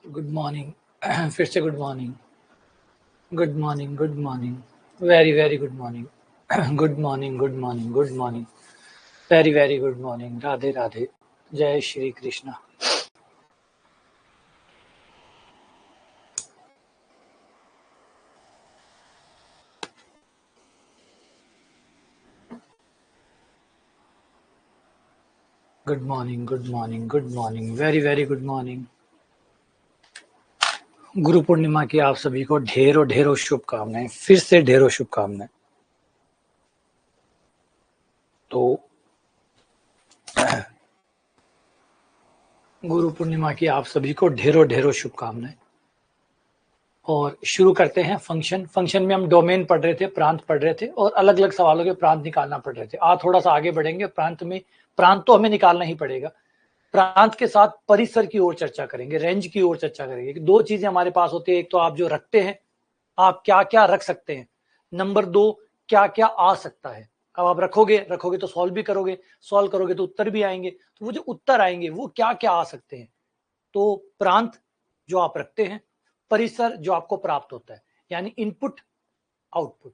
Good morning. फिर से good morning. Good morning, good morning, very very good morning. Good morning, good morning, good morning, very very good morning. Radhe Radhe, Jai Shri Krishna. Good morning, good morning, good morning, very very good morning. Guru Purnima की आप सभी को ढेरों ढेरों शुभकामनाएं, फिर से ढेरों शुभकामनाएं। तो गुरु पूर्णिमा की आप सभी को ढेरों ढेरों शुभकामनाएं। और शुरू करते हैं फंक्शन में हम डोमेन पढ़ रहे थे, प्रांत पढ़ रहे थे और अलग अलग सवालों के प्रांत निकालना पड़ रहे थे। आज थोड़ा सा आगे बढ़ेंगे। प्रांत तो हमें निकालना ही पड़ेगा। प्रांत के साथ परिसर की ओर चर्चा करेंगे, रेंज की ओर चर्चा करेंगे। दो चीजें हमारे पास होती है, एक तो आप जो रखते हैं, आप क्या क्या रख सकते हैं। नंबर दो, क्या क्या आ सकता है। अब आप रखोगे रखोगे तो सॉल्व भी करोगे, सॉल्व करोगे तो उत्तर भी आएंगे। तो वो जो उत्तर आएंगे वो क्या क्या आ सकते हैं। तो प्रांत जो आप रखते हैं, परिसर जो आपको प्राप्त होता है, यानी इनपुट आउटपुट,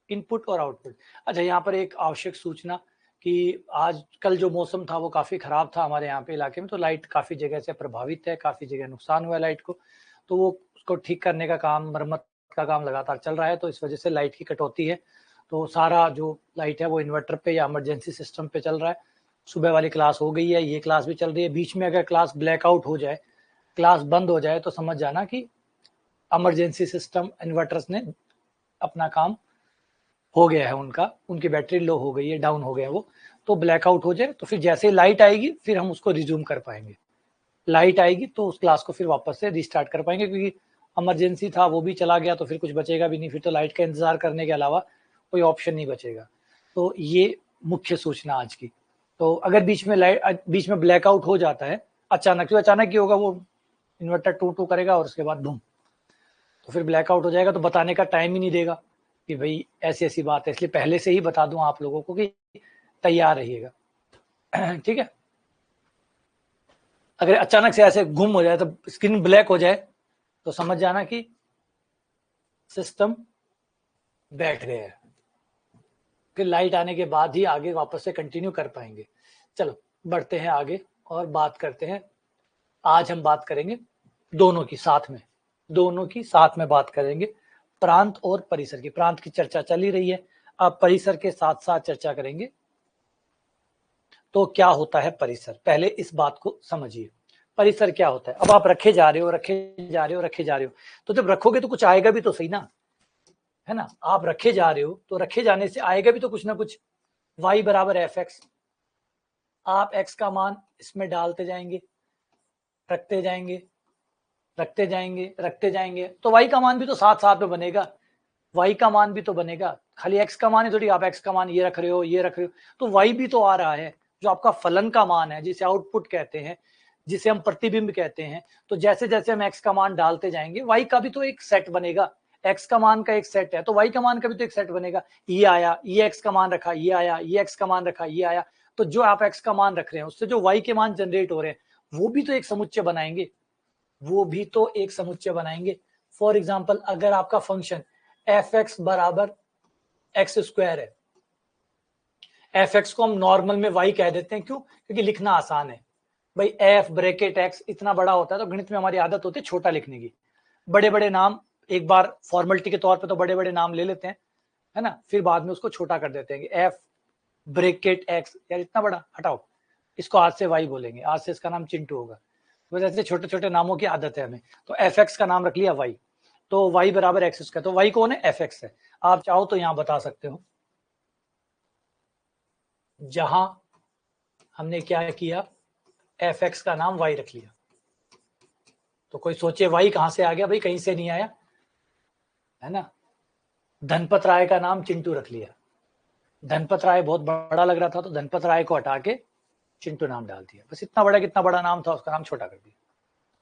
इनपुट और आउटपुट। अच्छा, यहाँ पर एक आवश्यक सूचना कि आज कल जो मौसम था वो काफ़ी ख़राब था हमारे यहाँ पे इलाके में, तो लाइट काफ़ी जगह से प्रभावित है, काफ़ी जगह नुकसान हुआ है लाइट को। तो वो उसको ठीक करने का काम, मरम्मत का काम लगातार चल रहा है, तो इस वजह से लाइट की कटौती है। तो सारा जो लाइट है वो इन्वर्टर पे या इमरजेंसी सिस्टम पे चल रहा है। सुबह वाली क्लास हो गई है, ये क्लास भी चल रही है। बीच में अगर क्लास ब्लैकआउट हो जाए, क्लास बंद हो जाए, तो समझ जाना कि इमरजेंसी सिस्टम इन्वर्टर्स ने अपना काम हो गया है, उनकी बैटरी लो हो गई है, डाउन हो गया है वो। तो ब्लैकआउट हो जाए तो फिर जैसे लाइट आएगी फिर हम उसको रिज्यूम कर पाएंगे। लाइट आएगी तो उस क्लास को फिर वापस से रिस्टार्ट कर पाएंगे, क्योंकि इमरजेंसी था वो भी चला गया तो फिर कुछ बचेगा भी नहीं। फिर तो लाइट का इंतजार करने के अलावा कोई ऑप्शन नहीं बचेगा। तो ये मुख्य सूचना आज की। तो अगर बीच में ब्लैकआउट हो जाता है अचानक, तो अचानक ही होगा, वो इन्वर्टर टू टू करेगा और उसके बाद बूम, तो फिर ब्लैकआउट हो जाएगा। तो बताने का टाइम ही नहीं देगा कि भाई ऐसी ऐसी बात है, इसलिए पहले से ही बता दूं आप लोगों को कि तैयार रहिएगा। ठीक है। अगर अचानक से ऐसे गुम हो जाए, तो स्क्रीन ब्लैक हो जाए, तो समझ जाना कि सिस्टम बैठ गया है। फिर लाइट आने के बाद ही आगे वापस से कंटिन्यू कर पाएंगे। चलो बढ़ते हैं आगे और बात करते हैं। आज हम बात करेंगे दोनों की साथ में, बात करेंगे, प्रांत और परिसर की। प्रांत की चर्चा चल ही रही है, अब परिसर के साथ साथ चर्चा करेंगे। तो क्या होता है परिसर, पहले इस बात को समझिए। परिसर क्या होता है। अब आप रखे जा रहे हो, तो जब रखोगे तो कुछ आएगा भी तो सही ना, है ना। आप रखे जा रहे हो तो रखे जाने से आएगा भी तो कुछ ना कुछ। y बराबर एफ एक्स, आप x का मान इसमें डालते जाएंगे, रखते जाएंगे, रखते जाएंगे, तो y का मान भी तो साथ साथ में बनेगा। y का मान भी तो बनेगा, खाली x का मान है थोड़ी। आप x का मान ये रख रहे हो, ये रख रहे हो, तो y भी तो आ रहा है, जो आपका फलन का मान है, जिसे आउटपुट कहते हैं, जिसे हम प्रतिबिंब कहते हैं। तो जैसे जैसे हम x का मान डालते जाएंगे, y का भी तो एक सेट बनेगा। x का मान का एक सेट है तो y का मान का भी तो एक सेट बनेगा। ये आया, ये x का मान रखा, ये आया, ये x का मान रखा, ये आया। तो जो आप x का मान रख रहे हैं, उससे जो y के मान जनरेट हो रहे हैं, वो भी तो एक समुच्चय बनाएंगे, फॉर एग्जाम्पल, अगर आपका फंक्शन एफ एक्स बराबर एक्स स्क्वायर है, एफ एक्स को हम नॉर्मल में वाई कह देते हैं, क्यों? क्योंकि लिखना आसान है। भाई एफ ब्रैकेट एक्स इतना बड़ा होता है, तो गणित में हमारी आदत होती है छोटा लिखने की। बड़े बड़े नाम एक बार फॉर्मेलिटी के तौर पे तो बड़े बड़े नाम ले लेते हैं, है ना, फिर बाद में उसको छोटा कर देते हैं कि एफ ब्रैकेट एक्स, यार इतना बड़ा हटाओ, इसको आज से वाई बोलेंगे, आज से इसका नाम चिंटू होगा। तो ऐसे छोटे छोटे नामों की आदत है हमें। तो एफ एक्स का नाम रख लिया वाई, तो वाई बराबर एक्स स्क्वायर, तो वाई कौन है? एफ एक्स है। आप चाहो तो यहां बता सकते हो, जहां हमने क्या किया, एफ एक्स का नाम वाई रख लिया। तो कोई सोचे वाई कहां से आ गया? भाई कहीं से नहीं आया, है ना। धनपत राय का नाम चिंटू रख लिया, धनपत राय बहुत बड़ा लग रहा था, तो धनपत राय को हटा के चिंटू नाम डाल दिया। बस इतना बड़ा, कितना बड़ा नाम था, उसका नाम छोटा कर दिया,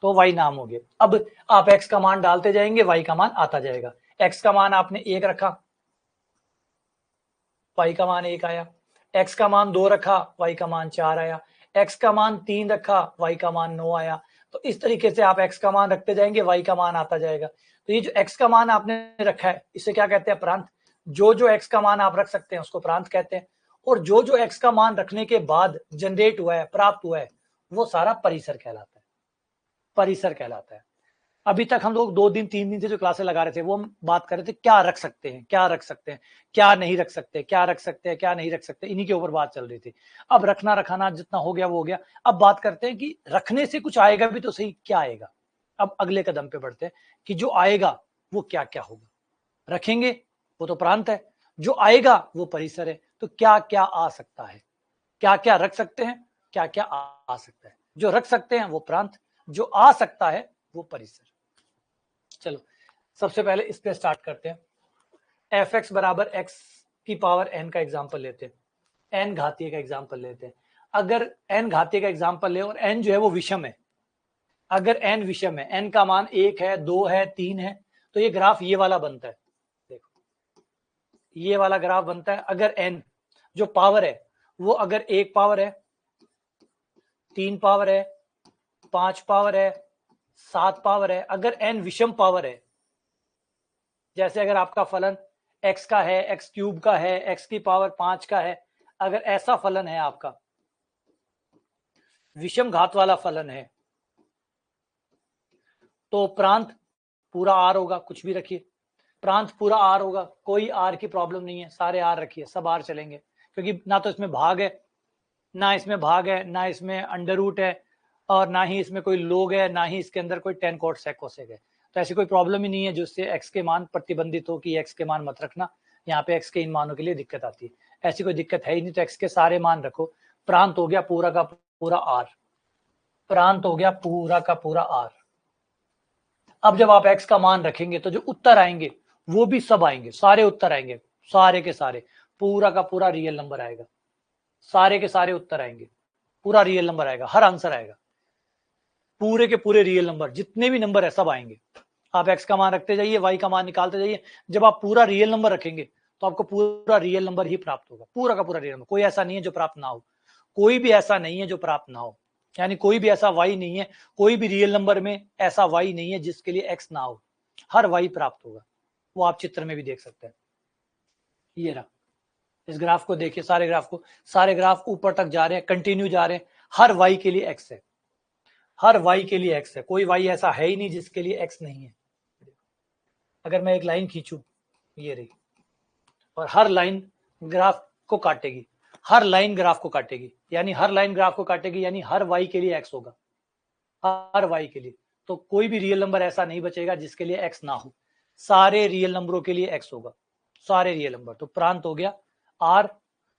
तो वाई नाम हो गया। अब आप एक्स का मान डालते जाएंगे, वाई का मान आता जाएगा। एक्स का मान आपने एक रखा, वाई का मान एक आया। एक्स का मान दो रखा, वाई का मान चार आया। एक्स का मान तीन रखा, वाई का मान 9 आया। तो इस तरीके से आप x का मान रखते जाएंगे, y का मान आता जाएगा। तो ये जो x का मान आपने रखा है इसे क्या कहते हैं? प्रांत। जो x का मान आप रख सकते हैं उसको प्रांत कहते हैं, और जो x का मान रखने के बाद जनरेट हुआ है, प्राप्त हुआ है, वो सारा परिसर कहलाता है, परिसर कहलाता है। अभी तक हम लोग 2 दिन 3 दिन से जो क्लासेस लगा रहे थे वो हम बात कर रहे थे क्या रख सकते हैं, क्या रख सकते हैं, क्या नहीं रख सकते, क्या रख सकते हैं, क्या नहीं रख सकते, इन्हीं के ऊपर बात चल रही थी। अब रखना रखाना जितना हो गया वो हो गया। अब बात करते हैं कि रखने से कुछ आएगा भी तो सही, क्या आएगा। अब अगले कदम पे बढ़ते हैं कि जो आएगा वो क्या क्या होगा। रखेंगे वो तो प्रांत है, जो आएगा वो परिसर है। तो क्या क्या आ सकता है, क्या क्या रख सकते हैं, क्या क्या आ सकता है। जो रख सकते हैं वो प्रांत, जो आ सकता है वो परिसर। चलो सबसे पहले इस पे स्टार्ट करते हैं। एफ एक्स बराबर एक्स की पावर एन का एग्जाम्पल लेते हैं, एन घातीय का एग्जाम्पल लेते हैं। अगर एन घातीय का एग्जाम्पल ले और एन जो है वो विषम है, अगर एन विषम है, एन का मान 1 है, 2 है, 3 है, तो ये ग्राफ ये वाला बनता है। देखो ये वाला ग्राफ बनता है। अगर एन जो पावर है वो अगर 1 पावर है, 3 पावर है, 5 पावर है, 7 पावर है, अगर एन विषम पावर है, जैसे अगर आपका फलन x का है, x क्यूब का है, x की पावर 5 का है, अगर ऐसा फलन है आपका, विषम घात वाला फलन है, तो प्रांत पूरा आर होगा। कुछ भी रखिए, प्रांत पूरा आर होगा, कोई आर की प्रॉब्लम नहीं है, सारे आर रखिए, सब आर चलेंगे, क्योंकि ना तो इसमें भाग है, ना इसमें भाग है, ना इसमें अंडर रूट है, और ना ही इसमें कोई लोग है, ना ही इसके अंदर कोई टेन कोट सेक कोसेक है। तो ऐसी कोई प्रॉब्लम ही नहीं है जिससे एक्स के मान प्रतिबंधित हो कि एक्स के मान मत रखना, यहाँ पे एक्स के इन मानों के लिए दिक्कत आती है। ऐसी कोई दिक्कत है ही नहीं। तो एक्स के सारे मान रखो, प्रांत हो गया पूरा का पूरा आर, प्रांत हो गया पूरा का पूरा आर। अब जब आप एक्स का मान रखेंगे तो जो उत्तर आएंगे वो भी सब आएंगे, सारे उत्तर आएंगे, सारे के सारे, पूरा का पूरा रियल नंबर आएगा, सारे के सारे उत्तर आएंगे, पूरा रियल नंबर आएगा, हर आंसर आएगा, पूरे के पूरे रियल नंबर, जितने भी नंबर है सब आएंगे। आप एक्स का मान रखते जाइए, वाई का मान निकालते जाइए, जब आप पूरा रियल नंबर रखेंगे तो आपको पूरा रियल नंबर ही प्राप्त होगा, पूरा का पूरा रियल नंबर। कोई ऐसा नहीं है जो प्राप्त ना हो, कोई भी ऐसा नहीं है जो प्राप्त ना हो, यानी कोई भी ऐसा वाई नहीं है, कोई भी रियल नंबर में ऐसा वाई नहीं है जिसके लिए एक्स ना हो, हर वाई प्राप्त होगा। वो आप चित्र में भी देख सकते हैं। ये रहा, इस ग्राफ को देखिए, सारे ग्राफ को, सारे ग्राफ ऊपर तक जा रहे हैं, कंटिन्यू जा रहे हैं, हर वाई के लिए एक्स है, हर वाई के लिए एक्स है, कोई वाई ऐसा है ही नहीं जिसके लिए एक्स नहीं है। अगर मैं एक लाइन खींचूं, ये रही, और हर लाइन ग्राफ को काटेगी, हर लाइन ग्राफ को काटेगी, यानी हर लाइन ग्राफ को काटेगी, यानी हर वाई के लिए एक्स होगा, हर वाई के लिए। तो कोई भी रियल नंबर ऐसा नहीं बचेगा जिसके लिए एक्स ना हो, सारे रियल नंबरों के लिए एक्स होगा, सारे रियल नंबर। तो प्रांत हो गया आर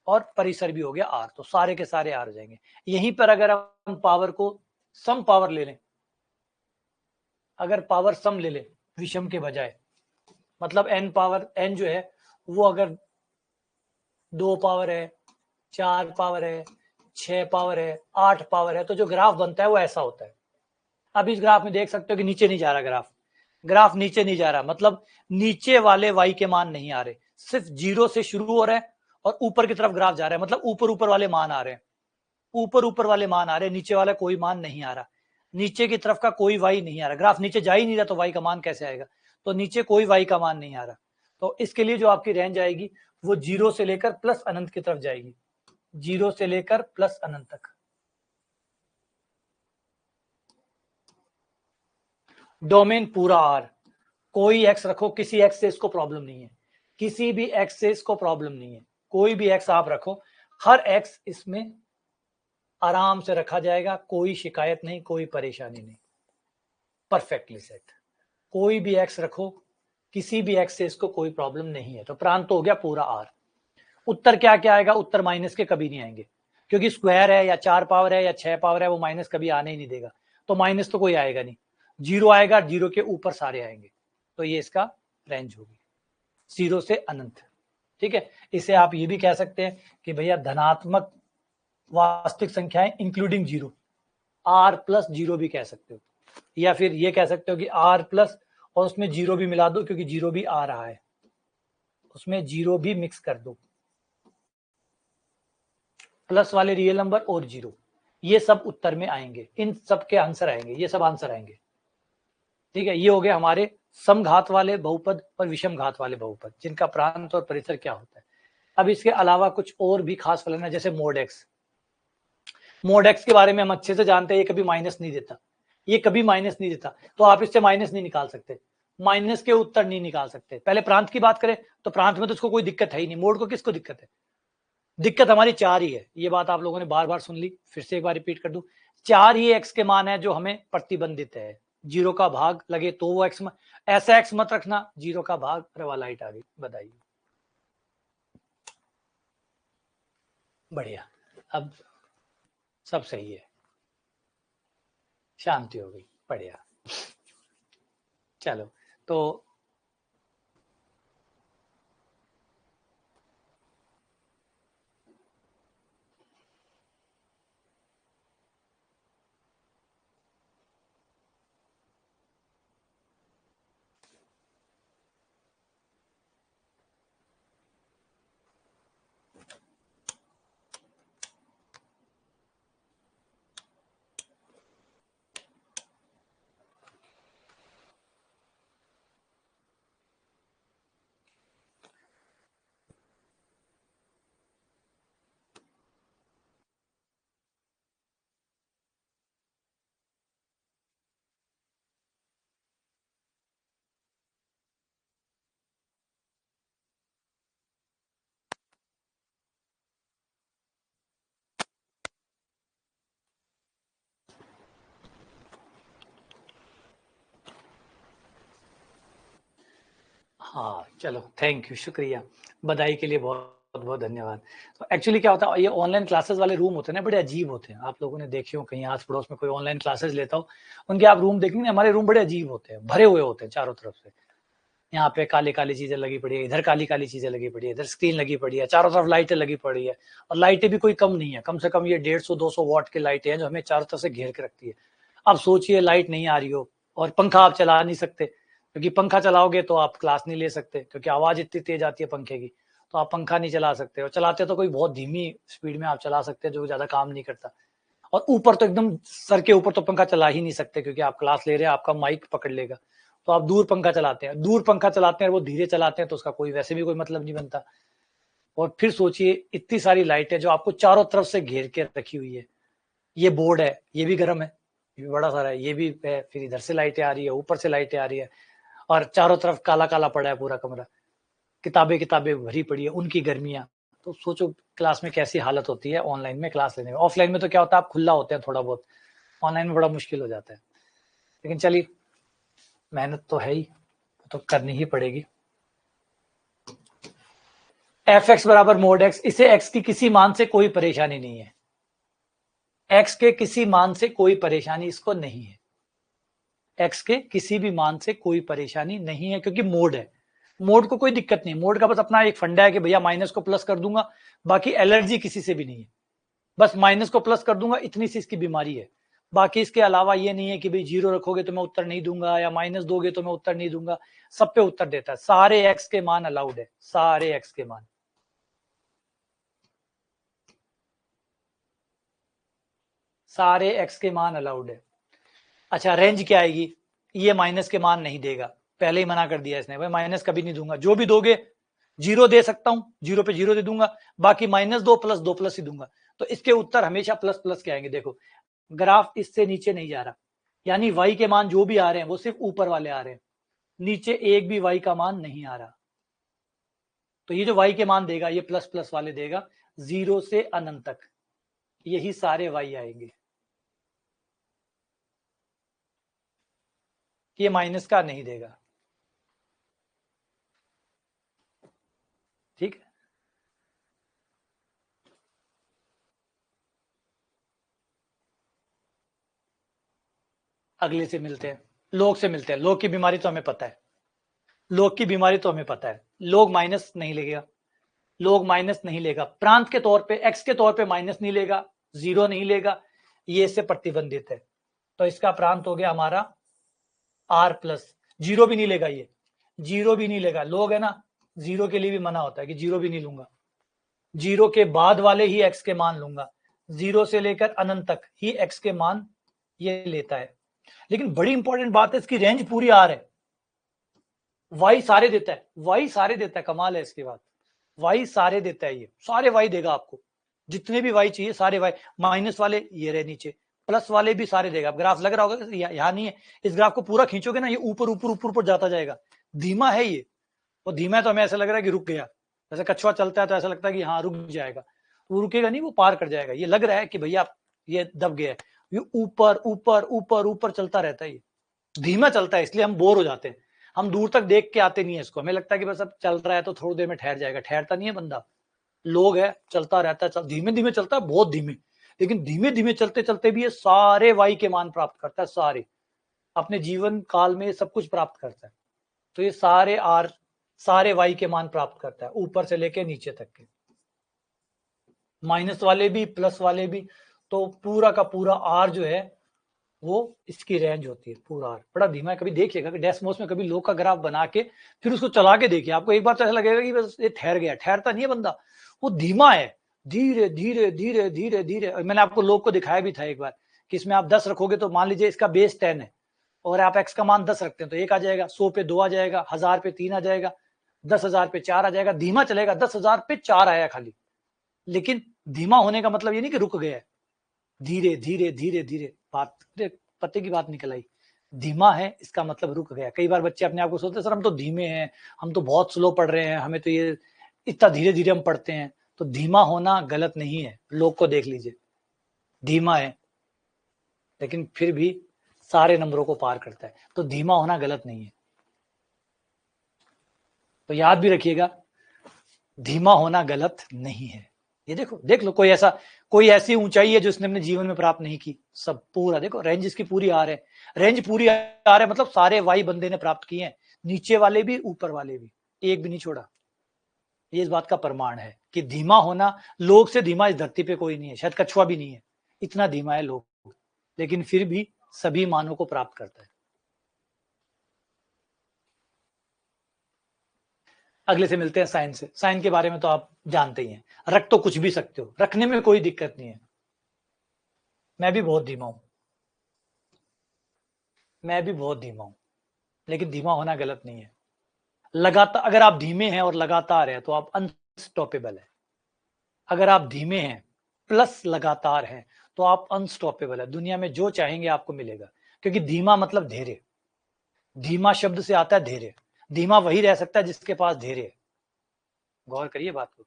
और परिसर भी हो गया आर, तो सारे के सारे आर हो जाएंगे। यहीं पर अगर हम पावर को सम पावर ले लें, अगर पावर सम ले लें विषम के बजाय, मतलब एन पावर, एन जो है वो अगर 2 पावर है, 4 पावर है, 6 पावर है, 8 पावर है, तो जो ग्राफ बनता है वो ऐसा होता है। अब इस ग्राफ में देख सकते हो कि नीचे नहीं जा रहा ग्राफ, ग्राफ नीचे नहीं जा रहा, मतलब नीचे वाले वाई के मान नहीं आ रहे, सिर्फ 0 से शुरू हो रहा है और ऊपर की तरफ ग्राफ जा रहा है, मतलब ऊपर ऊपर वाले मान आ रहे हैं, ऊपर ऊपर वाले मान आ रहे हैं, नीचे वाला कोई मान नहीं आ रहा, नीचे की तरफ का कोई वाई नहीं आ रहा, ग्राफ नीचे जा ही नहीं रहा तो वाई का मान कैसे आएगा। तो नीचे कोई वाई का मान नहीं आ रहा, तो इसके लिए जो आपकी रेंज आएगी वो 0 से लेकर प्लस अनंत की तरफ जाएगी, 0 से लेकर प्लस अनंत तक। डोमेन पूरा आर, कोई एक्स रखो, किसी एक्स से इसको प्रॉब्लम नहीं है, किसी भी एक्स से इसको प्रॉब्लम नहीं है, कोई भी एक्स आप रखो, हर एक्स इसमें आराम से रखा जाएगा, कोई शिकायत नहीं, कोई परेशानी नहीं, परफेक्टली सेट। कोई भी एक्स रखो, किसी भी एक्स से इसको कोई प्रॉब्लम नहीं है। तो प्रांत हो गया पूरा आर। उत्तर क्या क्या आएगा? उत्तर माइनस के कभी नहीं आएंगे, क्योंकि स्क्वायर है या 4 पावर है या 6 पावर है, वो माइनस कभी आने ही नहीं देगा, तो माइनस तो कोई आएगा नहीं, 0 आएगा, 0 के ऊपर सारे आएंगे। तो ये इसका रेंज होगी 0 से अनंत। ठीक है, इसे आप ये भी कह सकते हैं कि भैया धनात्मक वास्तविक संख्याएं इंक्लूडिंग 0, आर प्लस 0 भी कह सकते हो, या फिर ये कह सकते हो कि आर प्लस और उसमें 0 भी मिला दो, क्योंकि 0 भी आ रहा है, उसमें 0 भी मिक्स कर दो, प्लस वाले रियल नंबर और 0, ये सब उत्तर में आएंगे, इन सब के आंसर आएंगे, ये सब आंसर आएंगे। ठीक है, ये हो गए हमारे समघात वाले बहुपद और विषम घात वाले बहुपद, जिनका प्रांत और परिसर क्या होता है। अब इसके अलावा कुछ और भी खास फलन है, जैसे मोड एक्स। मोड एक्स के बारे में हम अच्छे से जानते हैं, ये कभी माइनस नहीं देता, ये कभी माइनस नहीं देता, तो आप इससे माइनस नहीं निकाल सकते, माइनस के उत्तर नहीं निकाल सकते। पहले प्रांत की बात करें तो प्रांत में तो उसको कोई दिक्कत है ही नहीं, मोड को किसको दिक्कत है? दिक्कत हमारी 4 ही है। ये बात आप लोगों ने बार बार सुन ली, फिर से एक बार रिपीट कर दूं, 4 ही एक्स के मान है जो हमें प्रतिबंधित है। 0 का भाग लगे तो वो एक्स, ऐसा एक्स मत रखना 0 का भाग। रवा लाइट आ गई, बताइए। बढ़िया, अब सब सही है, शांति हो गई, बढ़िया। चलो तो हाँ चलो, थैंक यू, शुक्रिया, बधाई के लिए बहुत बहुत धन्यवाद। तो एक्चुअली क्या होता है, ये ऑनलाइन क्लासेस वाले रूम होते हैं ना, बड़े अजीब होते हैं। आप लोगों ने देखे हो कहीं आस पड़ोस में कोई ऑनलाइन क्लासेस लेता हो, उनके आप रूम देखेंगे, हमारे रूम बड़े अजीब होते हैं, भरे हुए होते हैं चारों तरफ से। यहाँ पे काली काली चीजें लगी पड़ी है, इधर काली काली चीजें लगी पड़ी है, इधर स्क्रीन लगी पड़ी है, चारों तरफ लाइटें लगी पड़ी है, और लाइटें भी कोई कम नहीं है, कम से कम ये 150-200 वाट की लाइटें हैं जो हमें चारों तरफ से घेर के रखती है। अब सोचिए लाइट नहीं आ रही हो और पंखा आप चला नहीं सकते, क्योंकि पंखा चलाओगे तो आप क्लास नहीं ले सकते, क्योंकि आवाज इतनी तेज आती है पंखे की, तो आप पंखा नहीं चला सकते, और चलाते तो कोई बहुत धीमी स्पीड में आप चला सकते हैं जो ज्यादा काम नहीं करता। और ऊपर तो एकदम सर के ऊपर तो पंखा चला ही नहीं सकते, क्योंकि आप क्लास ले रहे हैं, आपका माइक पकड़ लेगा। तो आप दूर पंखा चलाते हैं, दूर पंखा चलाते हैं, वो धीरे चलाते हैं, तो उसका कोई वैसे भी कोई मतलब नहीं बनता। और फिर सोचिए इतनी सारी लाइटें जो आपको चारों तरफ से घेर के रखी हुई है, ये बोर्ड है, ये भी गर्म है, ये भी बड़ा सारा है, ये भी है, फिर इधर से लाइटें आ रही है, ऊपर से लाइटें आ रही है, और चारों तरफ काला काला पड़ा है पूरा कमरा, किताबें किताबें भरी पड़ी है, उनकी गर्मियां। तो सोचो क्लास में कैसी हालत होती है ऑनलाइन में क्लास लेने में। ऑफलाइन में तो क्या होता है, आप खुला होते हैं थोड़ा बहुत, ऑनलाइन में बड़ा मुश्किल हो जाता है। लेकिन चलिए, मेहनत तो है ही, तो करनी ही पड़ेगी। एफ एक्स बराबर मोड एक्स, इसे एक्स की किसी मान से कोई परेशानी नहीं है, एक्स के किसी मान से कोई परेशानी इसको नहीं है, एक्स के किसी भी मान से कोई परेशानी नहीं है, क्योंकि मोड है, मोड को कोई दिक्कत नहीं। मोड का बस अपना एक फंडा है कि भैया माइनस को प्लस कर दूंगा, बाकी एलर्जी किसी से भी नहीं है, बस माइनस को प्लस कर दूंगा, इतनी सी इसकी बीमारी है। बाकी इसके अलावा ये नहीं है कि भाई 0 रखोगे तो मैं उत्तर नहीं दूंगा, या माइनस दोगे तो मैं उत्तर नहीं दूंगा, सब पे उत्तर देता है। सारे एक्स के मान अलाउड है, सारे एक्स के मान, सारे एक्स के मान अलाउड है। अच्छा, रेंज क्या आएगी, ये माइनस के मान नहीं देगा, पहले ही मना कर दिया इसने, भाई माइनस कभी नहीं दूंगा, जो भी दोगे 0 दे सकता हूं, 0 पे 0 दे दूंगा, बाकी -2 + 2 प्लस ही दूंगा। तो इसके उत्तर हमेशा प्लस प्लस के आएंगे। देखो ग्राफ इससे नीचे नहीं जा रहा, यानी y के मान जो भी आ रहे हैं वो सिर्फ ऊपर वाले आ रहे हैं, नीचे एक भी y का मान नहीं आ रहा। तो ये जो y के मान देगा, ये प्लस प्लस वाले देगा, 0 से अनंत तक, यही सारे y आएंगे, ये माइनस का नहीं देगा। ठीक है, अगले से मिलते हैं, लोग से मिलते हैं। लोग की बीमारी तो हमें पता है, लोग की बीमारी तो हमें पता है, लोग माइनस नहीं लेगा, लोग माइनस नहीं लेगा, प्रांत के तौर पे एक्स के तौर पे माइनस नहीं लेगा, 0 नहीं लेगा, ये इससे प्रतिबंधित है। तो इसका प्रांत हो गया हमारा आर प्लस, 0 भी नहीं लेगा, ये 0 भी नहीं लेगा। लोग है ना, 0 के लिए भी मना होता है कि 0 भी नहीं लूंगा, 0 के बाद वाले ही एक्स के मान लूंगा, 0 से लेकर अनंत तक ही एक्स के मान ये लेता है। लेकिन बड़ी इंपॉर्टेंट बात है, इसकी रेंज पूरी आर है, वाई सारे देता है, वाई सारे देता है, कमाल है इसकी बात, वाई सारे देता है, ये सारे वाई देगा आपको, जितने भी वाई चाहिए सारे वाई, माइनस वाले ये रहे नीचे, प्लस वाले भी सारे देगा। ग्राफ लग रहा होगा, यहाँ नहीं है, इस ग्राफ को पूरा खींचोगे ना, ये ऊपर ऊपर ऊपर ऊपर जाता जाएगा, धीमा है ये, और धीमा है तो हमें ऐसा लग रहा है कि रुक गया, जैसे कछुआ चलता है तो ऐसा लगता है कि हाँ रुक जाएगा, वो रुकेगा नहीं, वो पार कर जाएगा, ये लग रहा है कि भैया ये दब गया है, ये ऊपर ऊपर ऊपर ऊपर चलता रहता है, ये धीमा चलता है, इसलिए हम बोर हो जाते हैं, हम दूर तक देख के आते नहीं है इसको, हमें लगता है कि बस अब चल रहा है तो थोड़ी देर में ठहर जाएगा, ठहरता नहीं है बंदा, लोग है चलता रहता है, धीमे धीमे चलता है, बहुत धीमे, लेकिन धीमे धीमे चलते चलते भी ये सारे वाई के मान प्राप्त करता है, सारे अपने जीवन काल में सब कुछ प्राप्त करता है, तो ये सारे आर सारे वाई के मान प्राप्त करता है, ऊपर से लेके नीचे तक के, माइनस वाले भी प्लस वाले भी, तो पूरा का पूरा आर जो है वो इसकी रेंज होती है, पूरा आर बड़ा धीमा है। कभी देखिएगा कि डेस्मोस में कभी लो का ग्राफ बना के फिर उसको चला के देखिए, आपको एक बार तो ऐसा लगेगा कि बस ये ठहर गया, ठहरता नहीं है बंदा, वो धीमा है, धीरे धीरे धीरे धीरे धीरे। मैंने आपको लोग को दिखाया भी था एक बार कि इसमें आप 10 रखोगे तो मान लीजिए इसका बेस 10 है और आप एक्स का मान 10 रखते हैं तो 1 आ जाएगा, 100 पे 2 आ जाएगा, 1000 पे 3 आ जाएगा, 10,000 पे 4 आ जाएगा, धीमा चलेगा, 10,000 पे 4 आया खाली। लेकिन धीमा होने का मतलब ये नहीं कि रुक गया है, धीरे धीरे धीरे धीरे, बात पते की बात निकल आई, धीमा है इसका मतलब रुक गया। कई बार बच्चे अपने आप को सोचते सर हम तो धीमे हैं, हम तो बहुत स्लो पढ़ रहे हैं, हमें तो ये इतना धीरे धीरे हम पढ़ते हैं, तो धीमा होना गलत नहीं है, लोग को देख लीजिए धीमा है लेकिन फिर भी सारे नंबरों को पार करता है, तो धीमा होना गलत नहीं है, तो याद भी रखिएगा धीमा होना गलत नहीं है। ये देखो देख लो, कोई ऐसी ऊंचाई है जो इसने अपने जीवन में प्राप्त नहीं की, सब पूरा देखो रेंज इसकी पूरी आ रहा है, रेंज पूरी आ रहा है मतलब सारे वाई बंदे ने प्राप्त किए हैं, नीचे वाले भी ऊपर वाले भी, एक भी नहीं छोड़ा। ये इस बात का प्रमाण है कि धीमा होना, लोग से धीमा इस धरती पे कोई नहीं है, शायद कछुआ भी नहीं है, इतना धीमा है लोग, लेकिन फिर भी सभी मानों को प्राप्त करता है। अगले से मिलते हैं साइन से। साइन के बारे में तो आप जानते ही हैं, रख तो कुछ भी सकते हो, रखने में कोई दिक्कत नहीं है। मैं भी बहुत धीमा हूं, मैं भी बहुत धीमा हूं, लेकिन धीमा होना गलत नहीं है। लगातार अगर आप धीमे हैं और लगातार है तो आप अनस्टॉपेबल है, अगर आप धीमे हैं प्लस लगातार हैं तो आप अनस्टॉपेबल है, दुनिया में जो चाहेंगे आपको मिलेगा, क्योंकि धीमा मतलब धैर्य, धीमा शब्द से आता है धैर्य, धीमा वही रह सकता है जिसके पास धैर्य है, गौर करिए बात को,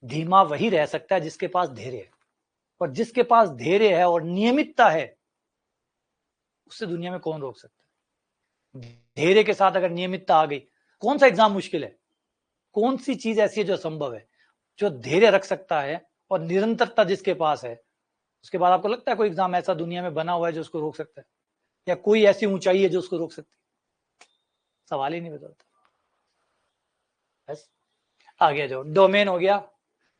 धीमा वही रह सकता है जिसके पास धैर्य है, और जिसके पास धैर्य है और नियमितता है उससे दुनिया में कौन रोक सकता है। धैर्य के साथ अगर नियमितता आ गई, कौन सा एग्जाम मुश्किल है, कौन सी चीज ऐसी है जो असंभव है, जो धैर्य रख सकता है और निरंतरता जिसके पास है, उसके बाद आपको लगता है कोई एग्जाम ऐसा दुनिया में बना हुआ है जो उसको रोक सकता है, या कोई ऐसी ऊंचाई है जो उसको रोक सकती है, सवाल ही नहीं बदलता। बस आ गया, जो डोमेन हो गया,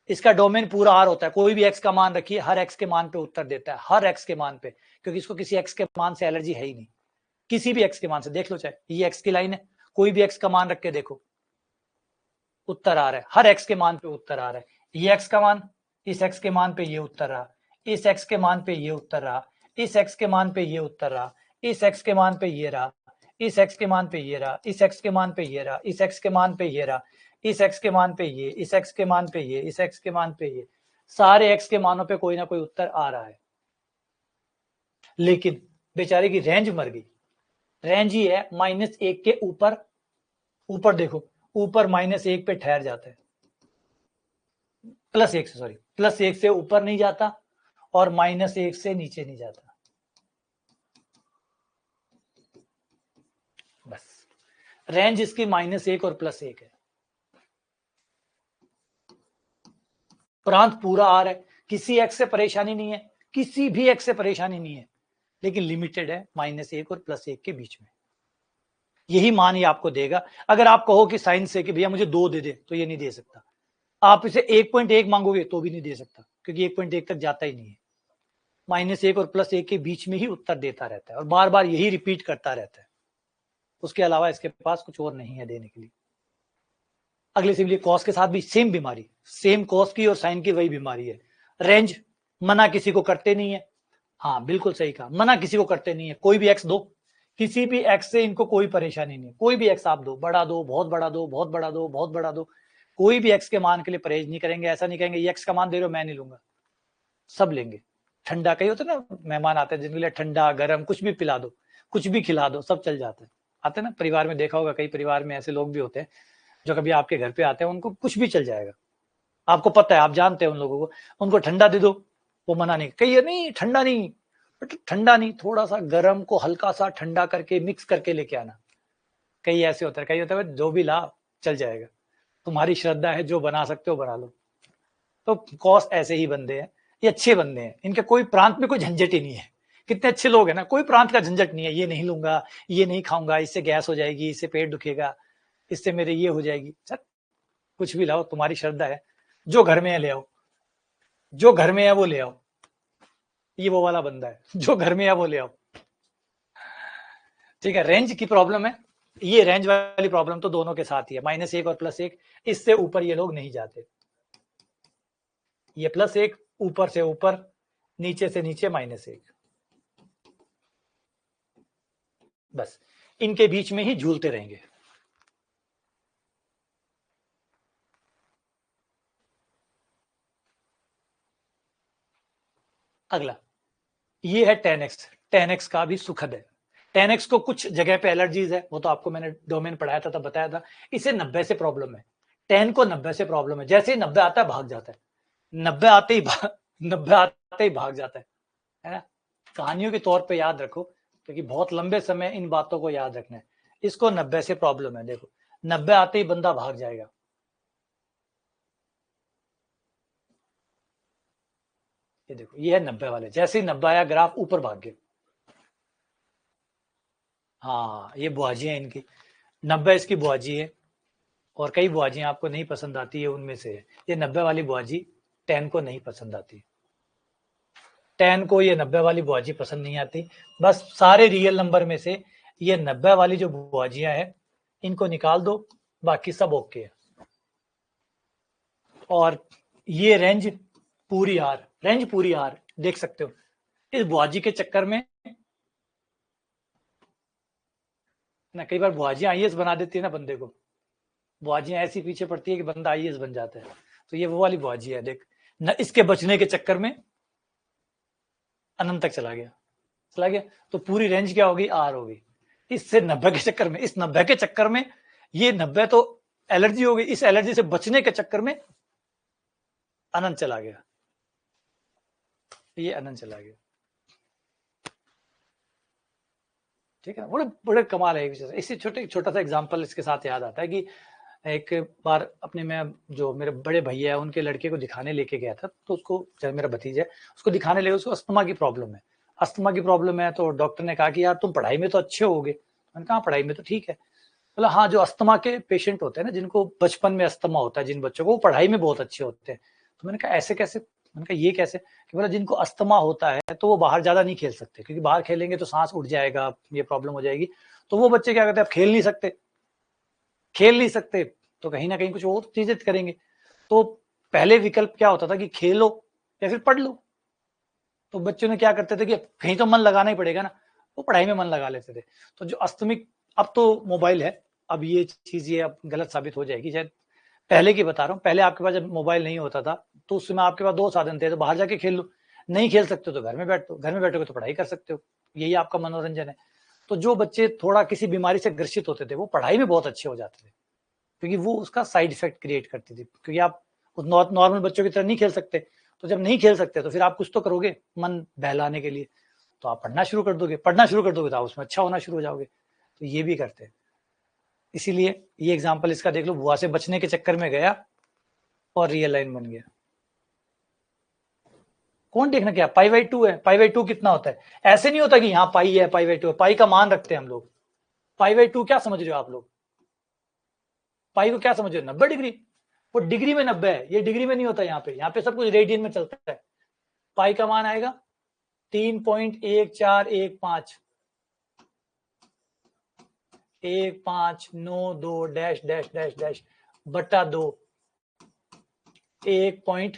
इसका डोमेन पूरा आर होता है, कोई भी एक्स का मान रखिए, हर एक्स के मान पे उत्तर देता है, हर एक्स के मान पे, क्योंकि इसको किसी एक्स के मान से एलर्जी है ही नहीं, किसी भी एक्स के मान से देख लो, चाहे ये एक्स की लाइन है, कोई भी एक्स का मान रख के देखो उत्तर आ रहा है, हर एक्स के मान पे उत्तर आ रहा है, ये एक्स का मान, इस एक्स के मान पे ये उत्तर रहा, इस एक्स के मान पे ये उत्तर रहा, इस एक्स के मान पे ये उत्तर रहा, इस एक्स के मान पे ये रहा, इस एक्स के मान पे ये रहा, इस एक्स के मान पे ये रहा, इस एक्स के मान पे ये रहा, इस एक्स के मान पे ये, इस एक्स के मान पे ये, इस एक्स के मान पे ये, सारे एक्स के मानों पे कोई ना कोई उत्तर आ रहा है, लेकिन बेचारे की रेंज मर गई, रेंज ही है -1 के ऊपर, ऊपर देखो ऊपर -1 पे ठहर जाता है, +1 से, सॉरी +1 से ऊपर नहीं जाता और -1 से नीचे नहीं जाता, बस रेंज इसकी -1 और +1 है, प्रांत पूरा आ रहा है, किसी एक्स से परेशानी नहीं है, किसी भी एक्स से परेशानी नहीं है, लेकिन लिमिटेड है -1 और +1 के बीच में, यही मान ही आपको देगा। अगर आप कहो कि साइन से कि भैया मुझे 2 दे दे, तो ये नहीं दे सकता, आप इसे 1.1 मांगोगे तो भी नहीं दे सकता, क्योंकि 1.1 तक जाता ही नहीं है, -1 और +1 के बीच में ही उत्तर देता रहता है और बार बार यही रिपीट करता रहता है, उसके अलावा इसके पास कुछ और नहीं है देने के लिए। अगले सिमिलर कॉस के साथ भी सेम बीमारी, सेम कॉस की और साइन की वही बीमारी है, रेंज मना किसी को करते नहीं है। हाँ बिल्कुल सही कहा, मना किसी को करते नहीं है। कोई भी एक्स दो, किसी भी एक्स से इनको कोई परेशानी नहीं है। कोई भी एक्स आप दो, बड़ा दो, बहुत बड़ा दो, बहुत बड़ा दो, बहुत बड़ा दो, कोई भी एक्स के मान के लिए परहेज नहीं करेंगे। ऐसा नहीं कहेंगे ये एक्स का मान दे रहे हो मैं नहीं लूंगा, सब लेंगे। ठंडा कहीं होता है ना, मेहमान आते हैं जिनके लिए ठंडा गर्म कुछ भी पिला दो, कुछ भी खिला दो, सब चल जाता है। आते हैं ना परिवार में, देखा होगा कई परिवार में ऐसे लोग भी होते हैं जो कभी आपके घर पे आते हैं, उनको कुछ भी चल जाएगा। आपको पता है, आप जानते हैं उन लोगों को, उनको ठंडा दे दो वो मना नहीं, कहिए नहीं ठंडा नहीं, बट ठंडा नहीं, थोड़ा सा गर्म को हल्का सा ठंडा करके मिक्स करके लेके आना। कई ऐसे होता है, कई होता है जो भी ला चल जाएगा, तुम्हारी श्रद्धा है, जो बना सकते हो बना लो। तो कॉस ऐसे ही बंदे हैं, ये अच्छे बंदे हैं, इनके कोई प्रांत में कोई झंझट ही नहीं है। कितने अच्छे लोग हैं ना, कोई प्रांत का झंझट नहीं है, ये नहीं लूंगा, ये नहीं खाऊंगा, इससे गैस हो जाएगी, इससे पेट दुखेगा, इससे मेरे ये हो जाएगी। सर कुछ भी लाओ, तुम्हारी श्रद्धा है, जो घर में है ले आओ, जो घर में है वो ले आओ। ये वो वाला बंदा है, जो घर में है वो ले आओ। ठीक है, रेंज की प्रॉब्लम है, ये रेंज वाली प्रॉब्लम तो दोनों के साथ ही है, -1 और +1, इससे ऊपर ये लोग नहीं जाते। ये +1 ऊपर से ऊपर, नीचे से नीचे -1, बस इनके बीच में ही झूलते रहेंगे। अगला ये है 10x। 10x का भी सुखद है। 10x को कुछ जगह पे एलर्जीज है, वो तो आपको मैंने डोमेन पढ़ाया था तब बताया था। इसे 90 से प्रॉब्लम है, 10 को 90 से प्रॉब्लम है। जैसे ही 90 आता है भाग जाता है, 90 आते ही 90 आते ही भाग जाता है ना। कहानियों के तौर पे याद रखो, क्योंकि बहुत लंबे समय इन बातों को याद रखना है। इसको 90 से प्रॉब्लम है, देखो 90 आते ही बंदा भाग जाएगा। ये देखो ये है 90 वाले, जैसे ही 90 आया ग्राफ ऊपर भाग गए। हाँ ये बुआजी है इनकी, 90 इसकी बुआजी है, और कई बुआजियां आपको नहीं पसंद आती है, उनमें से है ये 90 वाली बुआजी। 10 को नहीं पसंद आती, 10 को ये 90 वाली बुआजी पसंद नहीं आती। बस सारे रियल नंबर में से ये 90 वाली जो बुआजियां हैं इनको निकाल दो, बाकी सब ओके है। और ये रेंज पूरी आर, रेंज पूरी आर देख सकते हो। इस बुआजी के चक्कर में ना, कई बार बुआजियां आईएएस बना देती है ना बंदे को, बुआजियां ऐसी पीछे पड़ती है कि बंदा आईएएस बन जाता है। तो ये वो वाली बुआजी है, देख न, इसके बचने के चक्कर में अनंत तक चला गया, चला गया। तो पूरी रेंज क्या होगी, आर होगी। इससे 90 के चक्कर में, इस 90 के चक्कर में ये 90 तो एलर्जी हो गई, इस एलर्जी से बचने के चक्कर में अनंत चला गया, ये अनंत चला गया। ठीक है, बड़े बड़े कमाल है। इसी छोटा सा एग्जांपल इसके साथ याद आता है कि एक बार अपने में जो मेरे बड़े भैया है उनके लड़के को दिखाने लेके गया था, तो उसको, मेरा भतीजा है, उसको दिखाने ले, उसको अस्थमा की प्रॉब्लम है। अस्थमा की प्रॉब्लम है तो डॉक्टर ने कहा कि यार तुम पढ़ाई में तो अच्छे होगे। मैंने कहा पढ़ाई में तो ठीक है। बोला हाँ, जो अस्थमा के पेशेंट होते हैं ना, जिनको बचपन में अस्थमा होता है जिन बच्चों को, वो पढ़ाई में बहुत अच्छे होते हैं। तो मैंने कहा ऐसे कैसे, मैंने कहा ये कैसे, कि बोला जिनको अस्थमा होता है तो वो बाहर ज्यादा नहीं खेल सकते, क्योंकि बाहर खेलेंगे तो सांस उठ जाएगा, ये प्रॉब्लम हो जाएगी। तो वो बच्चे क्या करते हैं, अब खेल नहीं सकते, खेल नहीं सकते तो कहीं ना कहीं कुछ और चीजें करेंगे। तो पहले विकल्प क्या होता था कि खेलो या फिर पढ़ लो। तो बच्चों ने क्या करते थे कि कहीं तो मन लगाना ही पड़ेगा ना, वो पढ़ाई में मन लगा लेते थे। तो जो अस्तमिक, अब तो मोबाइल है, अब ये चीज ये अब गलत साबित हो जाएगी शायद। पहले की बता रहा हूँ, पहले आपके पास जब मोबाइल नहीं होता था तो उस समय आपके पास दो साधन थे, तो बाहर जाके खेल लो, नहीं खेल सकते तो घर में बैठो, घर में बैठोगे तो पढ़ाई कर सकते हो, यही आपका मनोरंजन है। तो जो बच्चे थोड़ा किसी बीमारी से ग्रसित होते थे वो पढ़ाई में बहुत अच्छे हो जाते थे, क्योंकि वो उसका साइड इफेक्ट क्रिएट करती थी। क्योंकि आप नॉर्मल बच्चों की तरह नहीं खेल सकते, तो जब नहीं खेल सकते तो फिर आप कुछ तो करोगे मन बहलाने के लिए, तो आप पढ़ना शुरू कर दोगे, पढ़ना शुरू कर दोगे तो आप उसमें अच्छा होना शुरू हो जाओगे। तो ये भी करते हैं। इसीलिए ये एग्जाम्पल इसका देख लो, बुआ से बचने के चक्कर में गया और रियल लाइन बन गया। कौन देखना क्या, π/2 है, π/2 कितना होता है। ऐसे नहीं होता कि यहाँ पाई है, π/2 है, पाई का मान रखते हैं हम लोग। π/2 क्या समझ रहे हो आप लोग, पाई को क्या समझ रहे हो, 90 डिग्री। वो डिग्री में 90 है, ये डिग्री में नहीं होता। यहाँ पे सब कुछ रेडियन में चलता है। पाई का मान आएगा 3.1415 1592 डैश डैश डैश डैश बटा 2 1.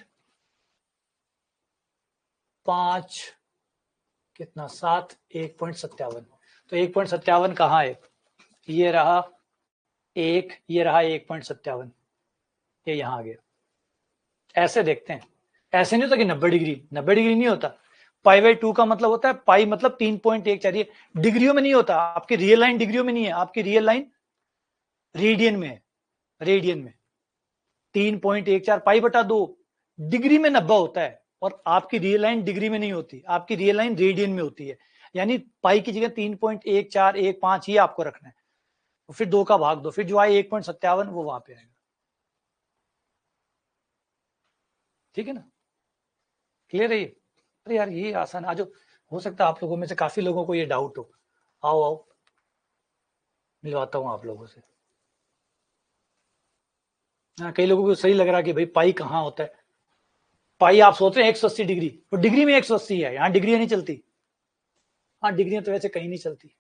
5 कितना 7 1.57। तो 1.57 कहाँ है? ये रहा 1, ये रहा 1.57, ये यहाँ आ गया। ऐसे देखते हैं, ऐसे नहीं होता कि 90 डिग्री, 90 डिग्री नहीं होता। पाई बाई 2 का मतलब होता है, पाई मतलब 3.14, डिग्रियों में नहीं होता। आपकी रियल लाइन डिग्रियों में नहीं है, आपकी रियल लाइन रेडियन में है, रेडियन में 3.14 पाई बटा 2 डिग्री में 90 होता है, और आपकी रियल लाइन डिग्री में नहीं होती, आपकी रियल लाइन रेडियन में होती है। यानी पाई की जगह 3.1415 ये आपको रखना है, फिर 2 का भाग दो, फिर जो आए 1.57 वो वहां पे आएगा। ठीक है ना, क्लियर है ये? अरे यार ये आसान, आज हो सकता है आप लोगों में से काफी लोगों को ये डाउट हो। आओ आओ मिलवाता हूं आप लोगों से। हाँ, कई लोगों को सही लग रहा है कि भाई पाई कहाँ होता है। पाई आप सोच रहे हैं 180 डिग्री, तो डिग्री में 180 है, यहाँ डिग्री नहीं चलती। हाँ, डिग्रियां तो वैसे कहीं नहीं चलती।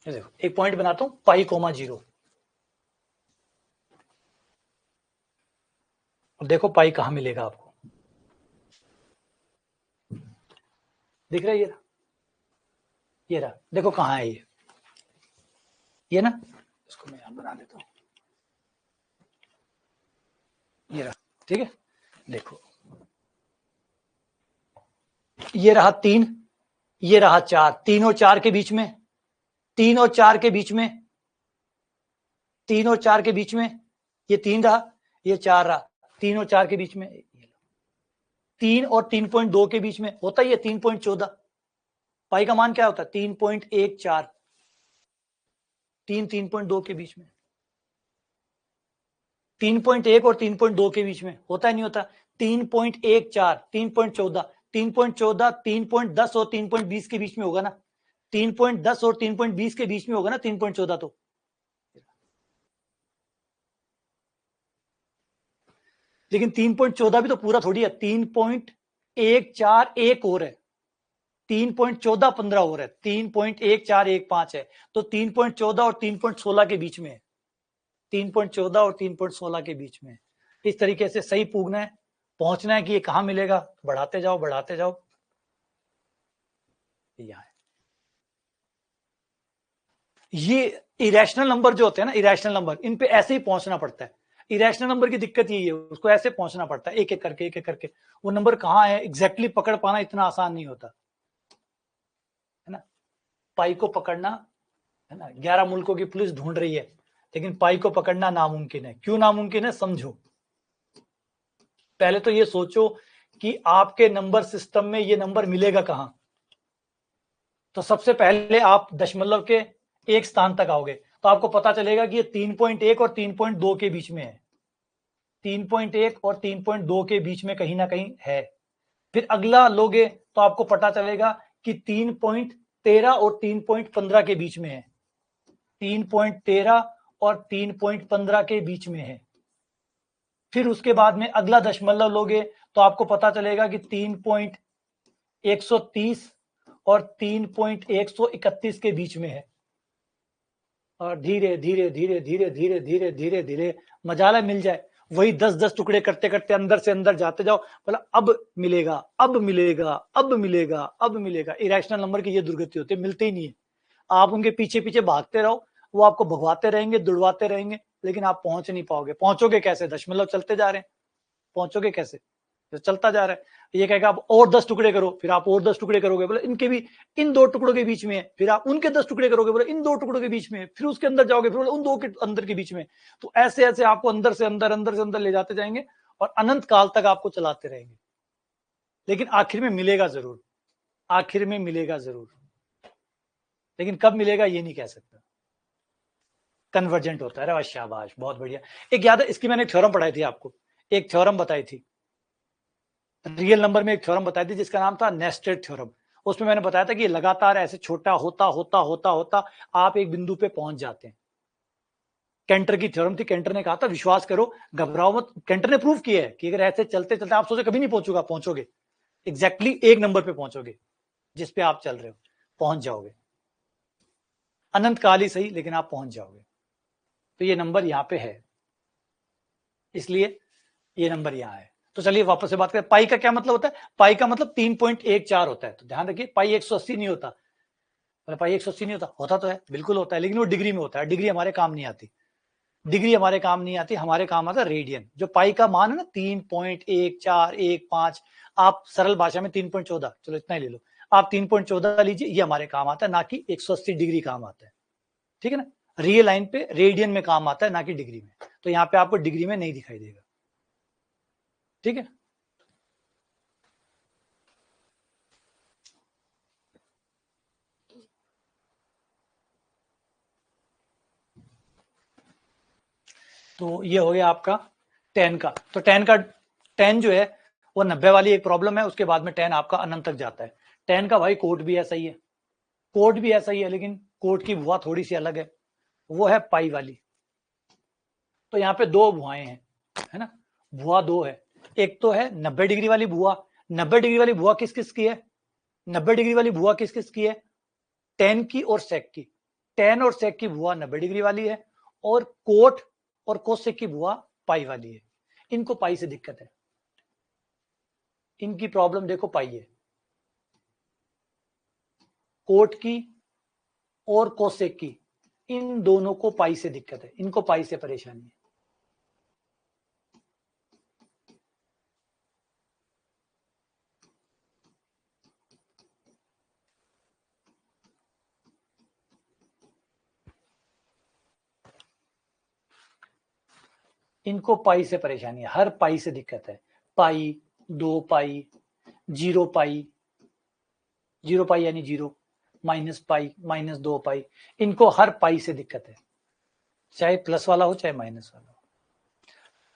देखो एक पॉइंट बनाता हूं, पाई कोमा 0, और देखो पाई कहां मिलेगा आपको। दिख रहा है ये रहा, देखो कहां है ये ना, इसको मैं यहां बना देता हूं, ये रहा। ठीक है, देखो ये रहा 3, ये रहा 4, 3 और 4 के बीच में, 3 और 4 के बीच में, 3 और 4 के बीच में, ये 3 रहा, ये 4 रहा, 3 और 4 के बीच में, 3 और 3.2 के बीच में होता ही है 3.14। पाई का मान क्या होता है? 3.14, 3.2 के बीच में, 3.1 और 3.2 के बीच में होता है नहीं होता? 3.14, 3.14, 3.14, 3.10 और 3.20 के बीच में होगा ना, 3.10 और 3.20 के बीच में होगा ना 3.14। तो लेकिन 3.14 भी तो पूरा थोड़ी है, 3.14 एक और है, 3.1415 और है, 3.1415 है, तो 3.14 और 3.16 के बीच में है, 3.14 और 3.16 के बीच में। इस तरीके से सही पूछना है, पहुंचना है कि ये कहां मिलेगा, बढ़ाते जाओ बढ़ाते जाओ, यहां है। ये इरेशनल नंबर जो होते हैं ना, इरेशनल नंबर, इन पे ऐसे ही पहुंचना पड़ता है। इरेशनल नंबर की दिक्कत यही है, उसको ऐसे पहुंचना पड़ता है, एक एक करके एक एक करके। वो नंबर कहां है एग्जैक्टली पकड़ पाना इतना आसान नहीं होता है ना। पाई को पकड़ना है ना, 11 मुल्कों की पुलिस ढूंढ रही है, लेकिन पाई को पकड़ना नामुमकिन है। क्यों नामुमकिन है, समझो। पहले तो ये सोचो कि आपके नंबर सिस्टम में ये नंबर मिलेगा कहां। तो सबसे पहले आप दशमलव के एक स्थान तक आओगे, तो आपको पता चलेगा कि ये 3.1 और 3.2 के बीच में है, 3.1 और 3.2 के बीच में कहीं ना कहीं है। फिर अगला लोगे तो आपको पता चलेगा कि 3.13 और 3.15 के बीच में है, 3.13 और 3.15 के बीच में है। फिर उसके बाद में अगला दशमलव लोगे तो आपको पता चलेगा कि 3.130 और 3.131 के बीच में है। और धीरे धीरे धीरे धीरे धीरे धीरे धीरे धीरे मजाला मिल जाए, वही 10-10 टुकड़े करते करते अंदर से अंदर जाते जाओ, बोला अब मिलेगा अब मिलेगा अब मिलेगा अब मिलेगा। इरेशनल नंबर की ये दुर्गति होती है, मिलते ही नहीं है। आप उनके पीछे पीछे भागते रहो, वो आपको भगवाते रहेंगे, दुड़वाते रहेंगे, लेकिन आप पहुंच नहीं पाओगे। पहुंचोगे कैसे, दशमलव चलते जा रहे हैं, पहुंचोगे कैसे, तो चलता जा रहा है। ये कहेगा आप और 10 टुकड़े करो, फिर आप और 10 टुकड़े करोगे, बोले इनके भी इन 2 टुकड़ों के बीच में है, फिर आप उनके 10 टुकड़े करोगे, बोले इन 2 टुकड़ों के बीच में है, फिर उसके अंदर जाओगे, फिर बोले उन 2 के अंदर के बीच में। तो ऐसे ऐसे आपको अंदर से अंदर अंदर से अंदर ले जाते जाएंगे, और अनंत काल तक आपको चलाते रहेंगे, लेकिन आखिर में मिलेगा जरूर, आखिर में मिलेगा जरूर, लेकिन कब मिलेगा ये नहीं कह सकता। कन्वर्जेंट होता है। शाबाश, बहुत बढ़िया। एक याद है, इसकी मैंने थ्योरम पढ़ाई थी आपको, एक थ्योरम बताई थी, रियल नंबर में एक थ्योरम बताई थी जिसका नाम था नेस्टेड थ्योरम। उसमें मैंने बताया था कि लगातार ऐसे छोटा होता होता होता होता आप एक बिंदु पे पहुंच जाते हैं। केंटर की थ्योरम थी, केंटर ने कहा था विश्वास करो, घबराओ मत। केंटर ने प्रूव किया है कि अगर ऐसे चलते चलते आप सोचे कभी नहीं पहुंचूंगा, पहुंचोगे, एग्जैक्टली एक नंबर पे पहुंचोगे जिस पे आप चल रहे हो, पहुंच जाओगे, अनंत काल ही सही लेकिन आप पहुंच जाओगे। तो ये नंबर यहां पे है, इसलिए ये नंबर यहां है। तो चलिए वापस से बात करें, पाई का क्या मतलब होता है? पाई का मतलब 3.14 होता है। तो ध्यान रखिए, पाई 180 नहीं होता। पाई 180 नहीं होता, होता तो है, बिल्कुल होता है, लेकिन वो डिग्री में होता है। डिग्री हमारे काम नहीं आती, डिग्री हमारे काम नहीं आती, हमारे काम आता है रेडियन। जो पाई का मान है ना 3.1415, आप सरल भाषा में 3.14, चलो इतना ही ले लो, आप 3.14 लीजिए, ये हमारे काम आता है, ना कि 180 डिग्री काम आता है। ठीक है ना, रियल लाइन पे रेडियन में काम आता है, ना कि डिग्री में। तो यहाँ पे आपको डिग्री में नहीं दिखाई देगा। ठीक है, तो ये हो गया आपका टेन का। तो टेन जो है वो 90 वाली एक प्रॉब्लम है, उसके बाद में टेन आपका अनंत तक जाता है। टेन का भाई कोड भी ऐसा ही है, कोड भी ऐसा ही है, लेकिन कोड की भुआ थोड़ी सी अलग है, वो है पाई वाली। तो यहाँ पे दो भुआएं हैं, है ना, भुआ दो है। एक तो है 90 डिग्री वाली भुआ। 90 डिग्री वाली भुआ किस किस की है? 90 डिग्री वाली भुआ किस किस की है? टेन की और सेक की। टेन और सेक की भुआ 90 डिग्री वाली है, और कोट और कोसेक की भुआ पाई वाली है। इनको पाई से दिक्कत है, इनकी प्रॉब्लम देखो पाई है। कोट की और कोसेक की, इन दोनों को पाई से दिक्कत है, इनको पाई से परेशानी है। इनको पाई से परेशानी है, हर पाई से दिक्कत है। पाई, 2 पाई, 0 पाई, 0 पाई यानी 0, माइनस पाई, माइनस 2 पाई, इनको हर पाई से दिक्कत है, चाहे प्लस वाला हो चाहे माइनस वाला हो।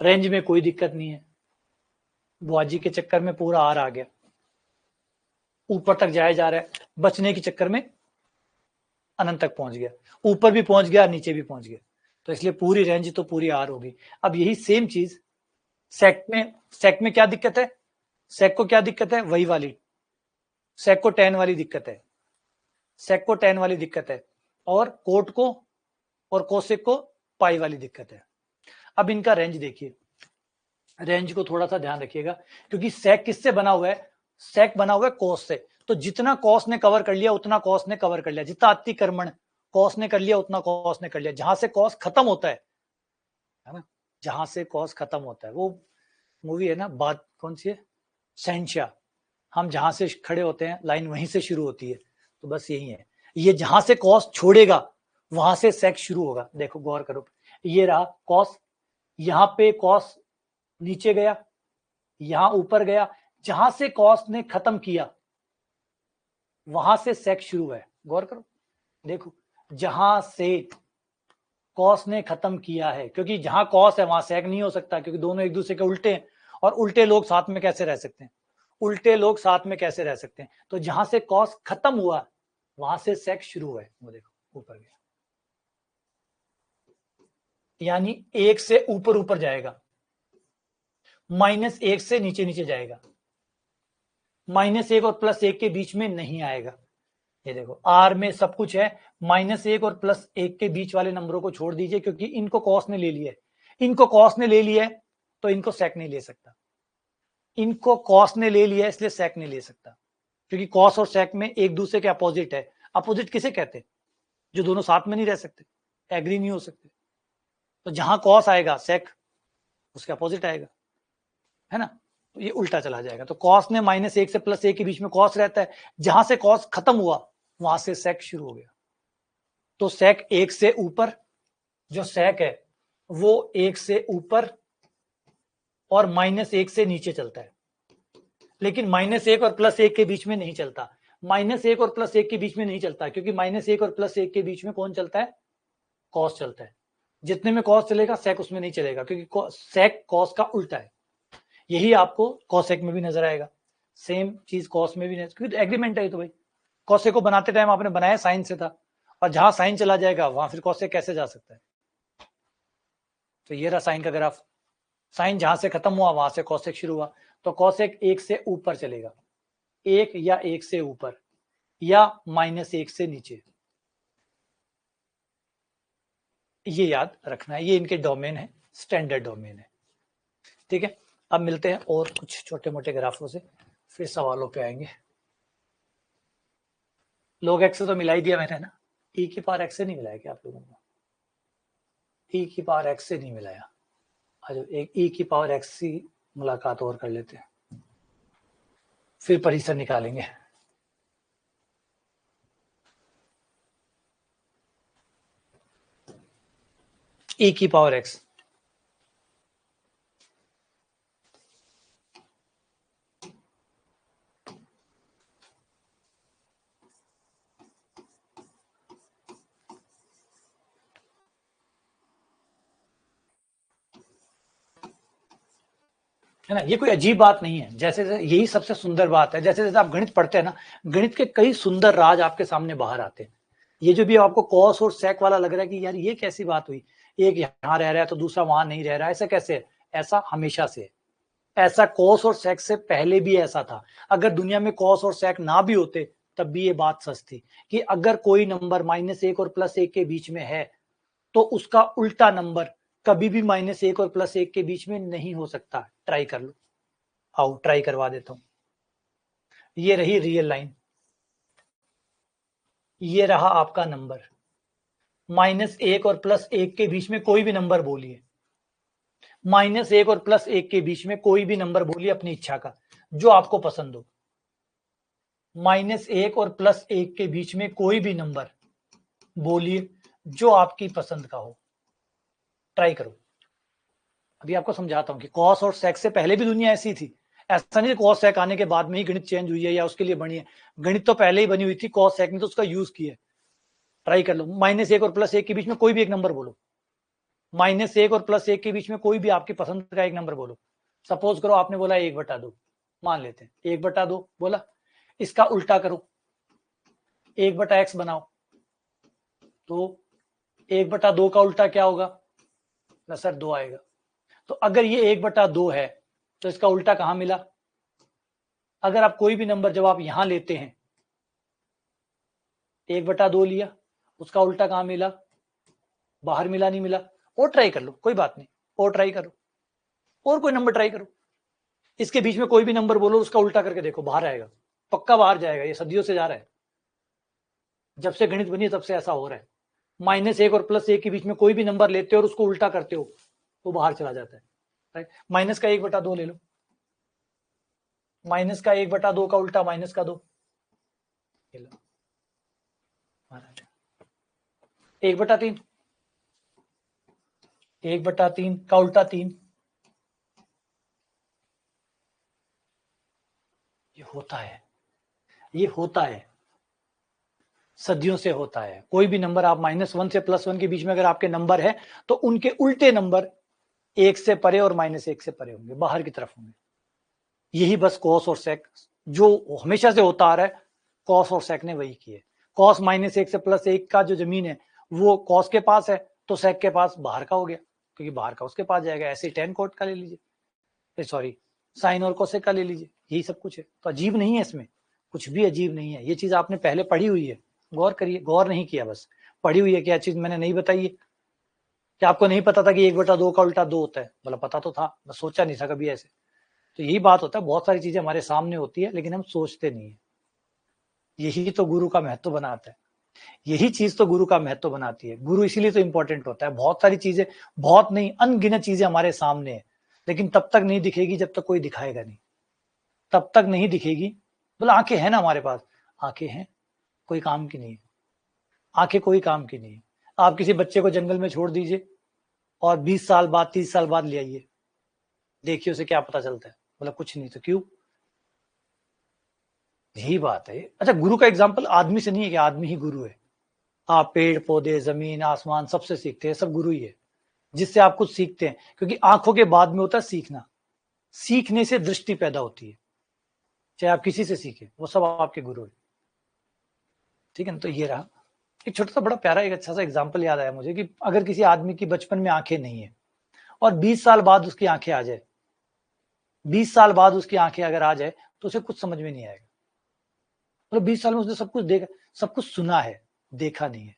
रेंज में कोई दिक्कत नहीं है, बुआजी के चक्कर में पूरा आर आ गया, ऊपर तक जाया जा रहा है, बचने के चक्कर में अनंत तक पहुंच गया, ऊपर भी पहुंच गया, नीचे भी पहुंच गया। तो इसलिए पूरी रेंज तो पूरी आर होगी। अब यही सेम चीज सेक में क्या दिक्कत है? सेक को क्या दिक्कत है? वही वाली, सेक को टेन वाली दिक्कत है, सेक को टेन वाली दिक्कत है, और कोट को और कोसेक को पाई वाली दिक्कत है। अब इनका रेंज देखिए, रेंज को थोड़ा सा ध्यान रखिएगा, क्योंकि सेक किससे बना हुआ है? सेक बना हुआ है कॉस से। तो जितना कॉस ने कवर कर लिया उतना कॉस ने कवर कर लिया, जितना अतिक्रमण कॉस ने कर लिया उतना कॉस ने कर लिया। जहां से कॉस खत्म होता है ना, जहां से कॉस खत्म होता है, वो मूवी है ना, बात कौन सी है, सेंशा, हम जहां से खड़े होते हैं लाइन वहीं से शुरू होती है। तो बस यही है, ये जहां से कॉस छोड़ेगा वहां से सेक शुरू होगा। देखो गौर करो, ये रहा कॉस, यहां पे कॉस नीचे गया, यहां ऊपर गया, जहां से कॉस ने खत्म किया वहां से सेक शुरू है। गौर करो, देखो जहां से कॉस ने खत्म किया है, क्योंकि जहां कॉस है वहां सेक नहीं हो सकता, क्योंकि दोनों एक दूसरे के उल्टे हैं, और उल्टे लोग साथ में कैसे रह सकते हैं? उल्टे लोग साथ में कैसे रह सकते हैं? तो जहां से कॉस खत्म हुआ वहां से सेक शुरू है, वो देखो ऊपर गया, यानी एक से ऊपर ऊपर जाएगा, माइनस एक से नीचे नीचे जाएगा, माइनस एक और प्लस एक के बीच में नहीं आएगा। ये देखो आर में सब कुछ है, माइनस एक और प्लस एक के बीच वाले नंबरों को छोड़ दीजिए, क्योंकि इनको कॉस ने ले लिया है, इनको कॉस ने ले लिया है, तो इनको सेक नहीं ले सकता, इनको कॉस ने ले लिया है इसलिए सेक नहीं ले सकता, क्योंकि कॉस और सेक में एक दूसरे के अपोजिट है। अपोजिट किसे कहते हैं? जो दोनों साथ में नहीं रह सकते, एग्री नहीं हो सकते। तो जहां कॉस आएगा सेक उसके अपोजिट आएगा, है ना, तो ये उल्टा चला जाएगा। तो कॉस ने माइनस एक से प्लस एक के बीच में कॉस रहता है, जहां से कॉस खत्म हुआ वहां से सेक शुरू हो गया। तो सेक एक से ऊपर, जो सेक है वो एक से ऊपर और माइनस एक से नीचे चलता है, लेकिन माइनस एक और प्लस एक के बीच में नहीं चलता। माइनस एक और प्लस एक के बीच में नहीं चलता, क्योंकि माइनस एक और प्लस एक के बीच में कौन चलता है? कॉस चलता है। जितने में कॉस चलेगा सेक उसमें नहीं चलेगा, क्योंकि सेक कॉस का उल्टा है। यही आपको कॉसेक में भी नजर आएगा, सेम चीज कॉस में भी नजर, क्योंकि एग्रीमेंट है तो भाई। कॉसेक को बनाते टाइम आपने बनाया साइन से था, और जहां साइन चला जाएगा वहां फिर कॉसेक कैसे जा सकता है। तो ये रहा साइन का ग्राफ, साइन जहां से खत्म हुआ वहां से कॉसेक शुरू हुआ, तो कॉसेक 1 से ऊपर चलेगा, 1 या 1 से ऊपर या -1 से नीचे, ये याद रखना है। ये इनके डोमेन है, स्टैंडर्ड डोमेन है, ठीक है। अब मिलते हैं और कुछ छोटे मोटे ग्राफों से, फिर सवालों पे आएंगे। log x से तो मिला ही दिया मैंने ना, e की पावर x से नहीं मिलाया क्या आप लोगों को? e की पावर x से नहीं मिलाया। आज एक e की पावर x की मुलाकात और कर लेते हैं, फिर परिसर निकालेंगे। e की पावर x, है ना। ये कोई अजीब बात नहीं है, जैसे यही सबसे सुंदर बात है। जैसे जैसे आप गणित पढ़ते हैं ना, गणित के कई सुंदर राज आपके सामने बाहर आते हैं। ये जो भी आपको कॉस और सेक वाला लग रहा है कि यार ये कैसी बात हुई, एक यहाँ रह रहा है तो दूसरा वहां नहीं रह रहा है, ऐसा कैसे है? ऐसा हमेशा से, ऐसा कॉस और सेक से पहले भी ऐसा था। अगर दुनिया में कॉस और सेक ना भी होते तब भी ये बात सच थी कि अगर कोई नंबर -1 और +1 के बीच में है तो उसका उल्टा नंबर कभी भी -1 और +1 के बीच में नहीं हो सकता। ट्राई कर लो, आओ ट्राई करवा देता हूं। ये रही रियल लाइन, ये रहा आपका नंबर, -1 और +1 के बीच में कोई भी नंबर बोलिए, -1 और +1 के बीच में कोई भी नंबर बोलिए अपनी इच्छा का, जो आपको पसंद हो। -1 और +1 के बीच में कोई भी नंबर बोलिए जो आपकी पसंद का हो। ट्राई करो। अभी आपको समझाता हूं कि कॉस और सेक से पहले भी दुनिया ऐसी थी। ऐसा नहीं कॉस सेक आने के बाद में ही गणित चेंज हुई है या उसके लिए बनी है। गणित तो पहले ही बनी हुई थी, कॉस सेक ने तो उसका यूज किया है। ट्राई कर लो, -1 और +1 के बीच में कोई भी एक नंबर बोलो, -1 और +1 के बीच में कोई भी आपकी पसंद का एक नंबर बोलो। सपोज करो आपने बोला 1/2, मान लेते हैं 1/2 बोला, इसका उल्टा करो, 1/x बनाओ, तो 1/2 का उल्टा क्या होगा? सर 2 आएगा। तो अगर ये 1/2 है तो इसका उल्टा कहां मिला? अगर आप कोई भी नंबर जब आप यहां लेते हैं, 1/2 लिया, उसका उल्टा कहां मिला? बाहर मिला, नहीं मिला? और ट्राई कर लो, कोई बात नहीं, और ट्राई करो, और कोई नंबर ट्राई करो, इसके बीच में कोई भी नंबर बोलो, उसका उल्टा करके देखो, बाहर आएगा, पक्का बाहर जाएगा। ये सदियों से जा रहा है, जब से गणित बनी है तब से ऐसा हो रहा है। -1 और +1 के बीच में कोई भी नंबर लेते हो और उसको उल्टा करते हो तो बाहर चला जाता है, राइट। माइनस का 1/2 ले लो, माइनस का 1/2 का उल्टा -2, 1/3, 1/3 का उल्टा 3। ये होता है, ये होता है, सदियों से होता है। कोई भी नंबर आप -1 से +1 के बीच में अगर आपके नंबर है तो उनके उल्टे नंबर 1 से परे और -1 से परे होंगे, बाहर की तरफ होंगे। यही बस कॉस और सेक जो हमेशा से होता आ रहा है, कॉस और सेक ने वही किए। कॉस -1 से +1 का जो जमीन है वो कॉस के पास है, तो सेक के पास बाहर का हो गया, क्योंकि बाहर का उसके पास जाएगा। ऐसे tan कोट का ले लीजिए, सॉरी साइन और कोसेक का ले लीजिए, यही सब कुछ है। तो अजीब नहीं है, इसमें कुछ भी अजीब नहीं है। ये चीज आपने पहले पढ़ी हुई है, गौर करिए, गौर नहीं किया, बस पढ़ी हुई है। क्या चीज मैंने नहीं बताई है? क्या आपको नहीं पता था कि 1/2 का उल्टा 2 होता है? मतलब पता तो था, बस सोचा नहीं था कभी ऐसे। तो यही बात होता है, बहुत सारी चीजें हमारे सामने होती है लेकिन हम सोचते नहीं है। यही तो गुरु का महत्व बनाता है, यही चीज तो गुरु का महत्व बनाती है। गुरु इसीलिए तो इंपॉर्टेंट होता है। बहुत सारी चीजें, बहुत नहीं, अनगिनत चीजें हमारे सामने है, लेकिन तब तक नहीं दिखेगी जब तक कोई दिखाएगा नहीं, तब तक नहीं दिखेगी। बोला आंखें हैं ना हमारे पास, आंखें हैं, कोई काम की नहीं है, आंखें कोई काम की नहीं है। आप किसी बच्चे को जंगल में छोड़ दीजिए और 20 साल बाद, 30 साल बाद ले आइए, देखिए उसे क्या पता चलता है? बोला कुछ नहीं। तो क्यों? यही बात है। अच्छा, गुरु का एग्जाम्पल आदमी से नहीं है कि आदमी ही गुरु है। आप पेड़ पौधे, जमीन आसमान सबसे सीखते हैं, सब गुरु ही है, जिससे आप कुछ सीखते हैं, क्योंकि आंखों के बाद में होता है सीखना। सीखने से दृष्टि पैदा होती है, चाहे आप किसी से सीखे, वो सब आपके गुरु है, ठीक है ना। तो ये रहा एक छोटा सा बड़ा प्यारा एक अच्छा सा एग्जाम्पल याद आया मुझे कि अगर किसी आदमी की बचपन में आंखें नहीं है और 20 साल बाद उसकी आंखें आ जाए, 20 साल बाद उसकी आंखें अगर आ जाए तो उसे कुछ समझ में नहीं आएगा। मतलब 20 साल में उसने सब कुछ देखा, सब कुछ सुना है, देखा नहीं है,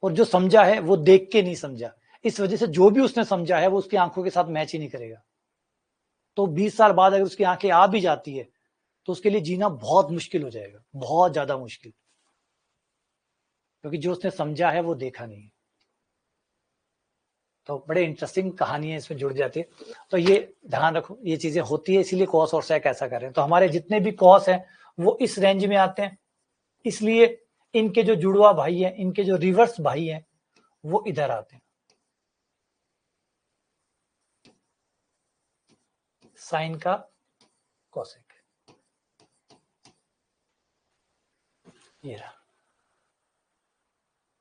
और जो समझा है वो देख के नहीं समझा, इस वजह से जो भी उसने समझा है वो उसकी आंखों के साथ मैच ही नहीं करेगा। तो 20 साल बाद अगर उसकी आंखें आ भी जाती है तो उसके लिए जीना बहुत मुश्किल हो जाएगा, बहुत ज्यादा मुश्किल, क्योंकि जो उसने समझा है वो देखा नहीं है। तो बड़े इंटरेस्टिंग कहानियां इसमें जुड़ जाती है। तो ये ध्यान रखो, ये चीजें होती है, इसीलिए कॉस और सेक ऐसा कर रहे हैं। तो हमारे जितने भी कॉस हैं वो इस रेंज में आते हैं, इसलिए इनके जो जुड़वा भाई हैं, इनके जो रिवर्स भाई हैं, वो इधर आते हैं। साइन का कोसेक, ये रहा,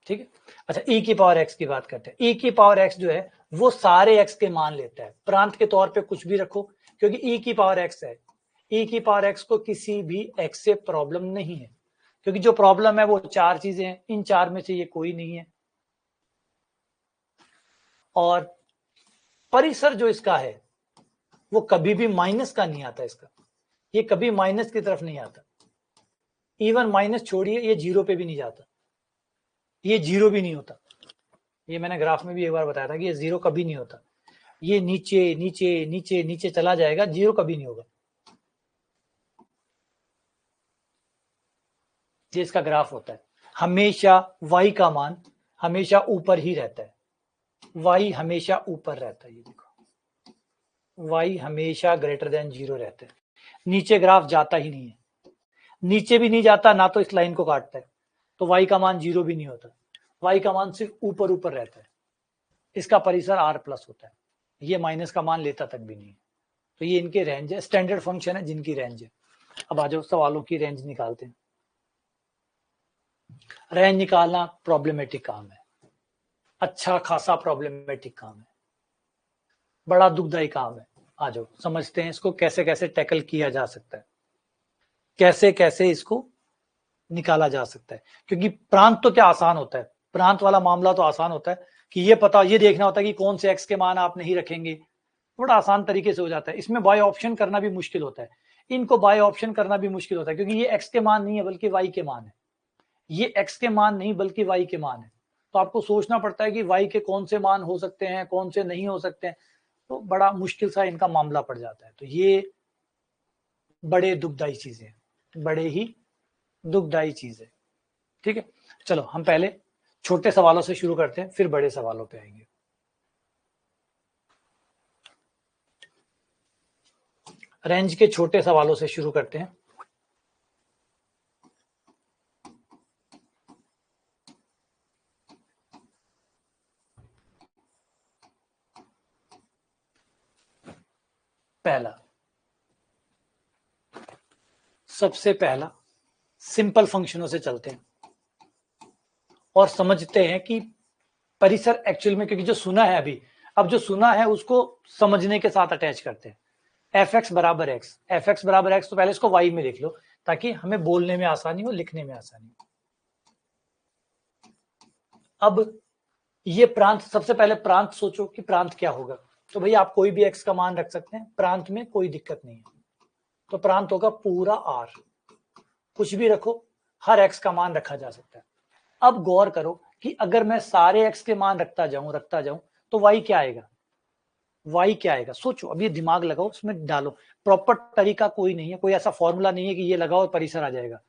ठीक है। अच्छा, e की पावर x की बात करते हैं। e की पावर x जो है वो सारे x के मान लेता है, प्रांत के तौर पे कुछ भी रखो, क्योंकि e की पावर x है। e की पावर x को किसी भी x से प्रॉब्लम नहीं है, क्योंकि जो प्रॉब्लम है वो चार चीजें हैं, इन चार में से ये कोई नहीं है। और परिसर जो इसका है वो कभी भी माइनस का नहीं आता, इसका ये कभी माइनस की तरफ नहीं आता, इवन माइनस छोड़िए, ये जीरो पे भी नहीं जाता, ये जीरो भी नहीं होता। ये मैंने ग्राफ में भी एक बार बताया था कि ये जीरो कभी नहीं होता, ये नीचे नीचे नीचे नीचे चला जाएगा, जीरो कभी नहीं होगा। ये इसका ग्राफ होता है, हमेशा y का मान हमेशा ऊपर ही रहता है, y हमेशा ऊपर रहता है, ये देखो y हमेशा ग्रेटर देन जीरो रहता है, नीचे ग्राफ जाता ही नहीं है, नीचे भी नहीं जाता ना, तो इस लाइन को काटता है, तो y का मान जीरो भी नहीं होता, y का मान सिर्फ ऊपर ऊपर रहता है, इसका परिसर r प्लस होता है, ये माइनस का मान लेता तक भी नहीं है। तो ये इनके रेंज है, स्टैंडर्ड फंक्शन है जिनकी रेंज है। अब आ जाओ सवालों की रेंज निकालते हैं। रेंज निकालना प्रॉब्लमेटिक काम है, अच्छा खासा प्रॉब्लमेटिक काम है, बड़ा दुखदायी काम है। आ जाओ समझते हैं इसको कैसे कैसे टैकल किया जा सकता है, कैसे कैसे इसको निकाला जा सकता है। क्योंकि प्रांत तो क्या आसान होता है, प्रांत वाला मामला तो आसान होता है कि ये पता, ये देखना होता है कि कौन से एक्स के मान आप नहीं रखेंगे, बड़ा आसान तरीके से हो जाता है। इसमें बाय ऑप्शन करना भी मुश्किल होता है, इनको बाय ऑप्शन करना भी मुश्किल होता है, क्योंकि ये एक्स के मान नहीं है बल्कि वाई के मान है, ये एक्स के मान नहीं बल्कि वाई के मान है। तो आपको सोचना पड़ता है कि वाई के कौन से मान हो सकते हैं, कौन से नहीं हो सकते हैं, तो बड़ा मुश्किल सा इनका मामला पड़ जाता है। तो ये बड़े दुखदायी चीजें हैं, बड़े ही दुखदायी चीज है, ठीक है। चलो हम पहले छोटे सवालों से शुरू करते हैं, फिर बड़े सवालों पे आएंगे। रेंज के छोटे सवालों से शुरू करते हैं। पहला, सबसे पहला सिंपल फंक्शनों से चलते हैं और समझते हैं कि परिसर एक्चुअल में, क्योंकि जो सुना है अभी, अब जो सुना है उसको समझने के साथ अटैच करते हैं। एफ एक्स बराबर एक्स, एफ एक्स बराबर एक्स, तो पहले इसको वाई में लिख लो ताकि हमें बोलने में आसानी हो, लिखने में आसानी हो। अब ये प्रांत, सबसे पहले प्रांत सोचो कि प्रांत क्या होगा। तो भैया आप कोई भी एक्स का मान रख सकते हैं, प्रांत में कोई दिक्कत नहीं है। तो प्रांत होगा पूरा आर, कुछ भी रखो, हर एक्स का मान रखा जा सकता है। अब गौर करो कि अगर मैं सारे एक्स के मान रखता जाऊं तो वाई क्या आएगा, वाई क्या आएगा, सोचो। अब ये दिमाग लगाओ, उसमें डालो, प्रॉपर तरीका कोई नहीं है, कोई ऐसा फॉर्मूला नहीं है कि ये लगाओ और परिसर आ जाएगा।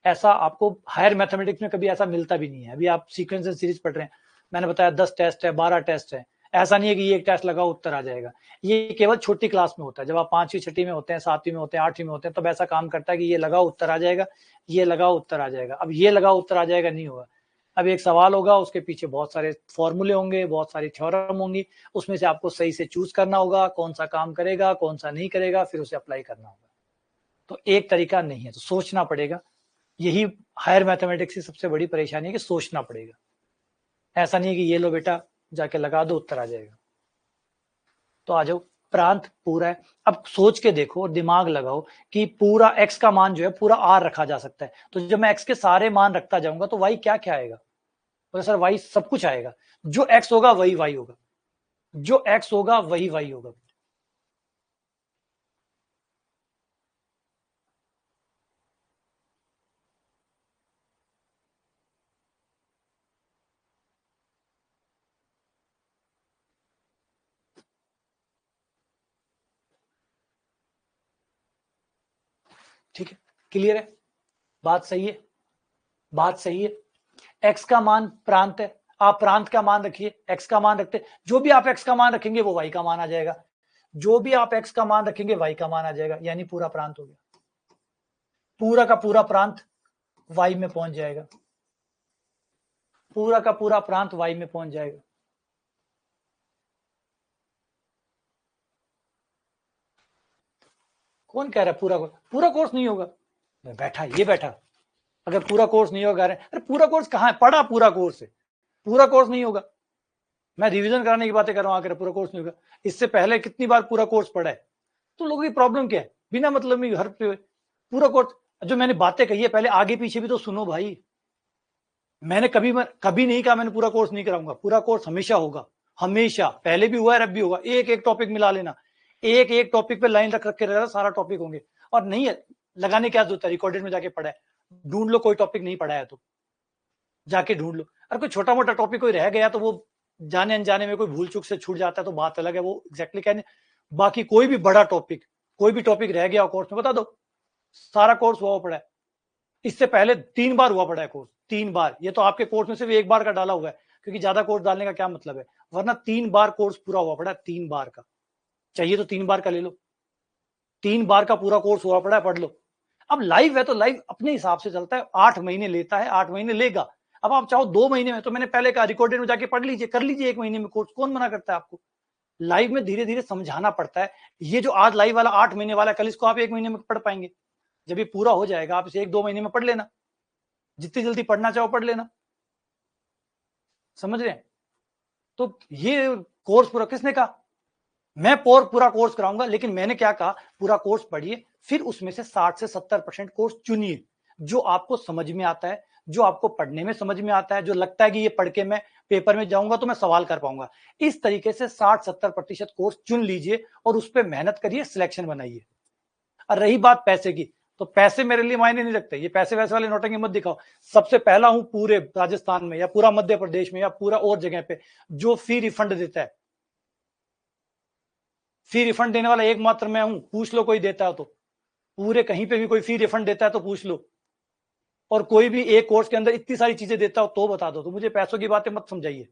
ऐसा आपको हायर मैथमेटिक्स में कभी ऐसा मिलता भी नहीं है। अभी आप सीक्वेंस एंड सीरीज पढ़ रहे हैं, मैंने बताया 10 टेस्ट है, 12 टेस्ट है, ऐसा नहीं है कि ये एक टेस्ट लगाओ उत्तर आ जाएगा। ये केवल छोटी क्लास में होता है, जब आप 5वीं 6वीं में होते हैं, 7वीं में होते हैं, 8वीं में होते हैं, तब ऐसा काम करता है कि ये लगाओ उत्तर आ जाएगा, ये लगाओ उत्तर आ जाएगा। अब ये लगाओ उत्तर आ जाएगा नहीं होगा, अब एक सवाल होगा, उसके पीछे बहुत सारे फॉर्मूले होंगे, बहुत सारी थ्योरम होंगी, उसमें से आपको सही से चूज करना होगा, कौन सा काम करेगा कौन सा नहीं करेगा, फिर उसे अप्लाई करना होगा। तो एक तरीका नहीं है, तो सोचना पड़ेगा। यही हायर मैथमेटिक्स की सबसे बड़ी परेशानी है कि सोचना पड़ेगा। ऐसा नहीं है कि ये लो बेटा जाके लगा दो उत्तर आ जाएगा। तो आ जाओ प्रांत पूरा है। अब सोच के देखो, दिमाग लगाओ कि पूरा x का मान जो है पूरा r रखा जा सकता है, तो जब मैं x के सारे मान रखता जाऊंगा तो y क्या क्या आएगा? तो सर y सब कुछ आएगा, जो x होगा वही y होगा, जो x होगा वही y होगा। ठीक है, क्लियर है, बात सही है, बात सही है। x का मान प्रांत है, आप प्रांत का मान रखिए, x का मान रखते, जो भी आप x का मान रखेंगे वो y का मान आ जाएगा, जो भी आप x का मान रखेंगे y का मान आ जाएगा, यानी पूरा प्रांत हो गया, पूरा का पूरा प्रांत y में पहुंच जाएगा, पूरा का पूरा प्रांत y में पहुंच जाएगा। कौन कह रहा है पूरा कोर्स नहीं होगा? बैठा ये बैठा, अगर पूरा कोर्स नहीं होगा, अरे पूरा कोर्स कहां है, पढ़ा पूरा कोर्स है, पूरा कोर्स नहीं होगा, मैं रिवीजन कराने की बातें कर रहा हूं, आकर पूरा कोर्स नहीं होगा। इससे पहले कितनी बार पूरा कोर्स पढ़ा है? तो लोगों की प्रॉब्लम क्या है, बिना मतलब में हर पूरा कोर्स, जो मैंने बातें कही है पहले आगे पीछे भी तो सुनो भाई। मैंने कभी नहीं कहा मैंने पूरा कोर्स नहीं कराऊंगा, पूरा कोर्स हमेशा होगा, हमेशा, पहले भी हुआ है अब भी होगा। एक एक टॉपिक मिला लेना, एक एक टॉपिक पे लाइन रख रख के रहना, सारा टॉपिक होंगे। और नहीं है लगाने क्या जरूरत है, रिकॉर्डेड में जाके पढ़ा है, ढूंढ लो, कोई टॉपिक नहीं पढ़ा है तो जाके ढूंढ लो। अगर कोई छोटा मोटा टॉपिक कोई रह गया तो वो जाने अनजाने में कोई भूल चूक से छूट जाता है तो बात अलग है, वो एग्जैक्टली कहने। बाकी कोई भी बड़ा टॉपिक, कोई भी टॉपिक रह गया कोर्स में बता दो, सारा कोर्स हुआ पड़ा है, इससे पहले 3 बार हुआ पड़ा है कोर्स, 3 बार। ये तो आपके कोर्स में सिर्फ 1 बार का डाला हुआ है, क्योंकि ज्यादा कोर्स डालने का क्या मतलब है, वरना 3 बार कोर्स पूरा हुआ पड़ा है, 3 बार का चाहिए तो 3 बार का ले लो, 3 बार का पूरा कोर्स हुआ पड़ा है, पढ़ लो। अब लाइव है तो लाइव अपने हिसाब से चलता है, 8 महीने लेता है, 8 महीने लेगा। अब आप चाहो 2 महीने में, तो मैंने पहले कहा रिकॉर्डेड में जाके पढ़ लीजिए, कर लीजिए 1 महीने में कोर्स, कौन मना करता है आपको? लाइव में धीरे धीरे समझाना पड़ता है। ये जो आज लाइव वाला 8 महीने वाला, कल इसको आप 1 महीने में पढ़ पाएंगे, जब ये पूरा हो जाएगा आप इसे 1-2 महीने में पढ़ लेना, जितनी जल्दी पढ़ना चाहो पढ़ लेना, समझ रहे हैं? तो ये कोर्स पूरा किसने कहा? मैं पूरा कोर्स कराऊंगा, लेकिन मैंने क्या कहा, पूरा कोर्स पढ़िए, फिर उसमें से 60 से 70% कोर्स चुनिए, जो आपको समझ में आता है, जो आपको पढ़ने में समझ में आता है, जो लगता है कि ये पढ़ के मैं पेपर में जाऊंगा तो मैं सवाल कर पाऊंगा। इस तरीके से 60-70% कोर्स चुन लीजिए और उस पर मेहनत करिए, सिलेक्शन बनाइए। और रही बात पैसे की, तो पैसे मेरे लिए मायने नहीं रखते, ये पैसे वैसे वाले नोटंकी मत दिखाओ। सबसे पहला हूं पूरे राजस्थान में या पूरा मध्य प्रदेश में या पूरा और जगह पे जो फी रिफंड देता है, फी रिफंड देने वाला एकमात्र मैं हूं, पूछ लो कोई देता है तो, पूरे कहीं पे भी कोई फी रिफंड देता है तो पूछ लो, और कोई भी एक कोर्स के अंदर इतनी सारी चीजें देता हो तो बता दो, तो मुझे पैसों की बातें मत समझाइए।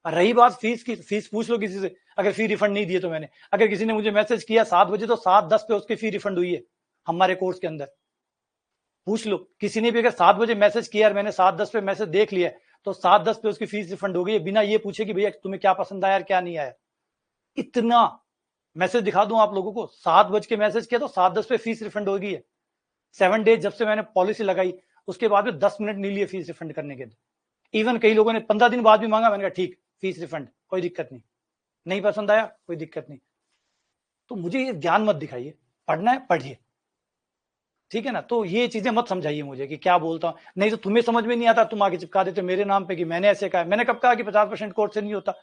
रही बात फीस की, फीस पूछ लो किसी से, अगर फी रिफंड नहीं दिए तो मैंने, अगर किसी ने मुझे मैसेज किया 7 बजे तो 7:10 पे उसकी फी रिफंड हुई है हमारे कोर्स के अंदर, पूछ लो। किसी ने भी अगर 7 बजे मैसेज किया और मैंने 7:10 पे मैसेज देख लिया तो 7:10 पे उसकी फीस रिफंड हो गई है, बिना ये पूछे कि भैया तुम्हें क्या पसंद आया और क्या नहीं आया। इतना मैसेज दिखा दूं आप लोगों को, 7 बज के मैसेज किया तो 7:10 पे फीस रिफंड हो गई है। 7 डेज जब से मैंने पॉलिसी लगाई उसके बाद में 10 मिनट नहीं लिए फीस रिफंड करने के। इवन कई लोगों ने 15 दिन बाद भी मांगा, मैंने कहा ठीक, फीस रिफंड, कोई दिक्कत नहीं, नहीं पसंद आया कोई दिक्कत नहीं। तो मुझे ये ज्ञान मत दिखाइए, पढ़ना है पढ़िए, ठीक है ना? तो ये चीजें मत समझाइए मुझे कि क्या बोलता हूं, नहीं तो तुम्हें समझ में नहीं आता तुम आगे चिपका देते मेरे नाम पे कि मैंने ऐसे कहा। मैंने कब कहा कि 50% कोर्स से नहीं होता?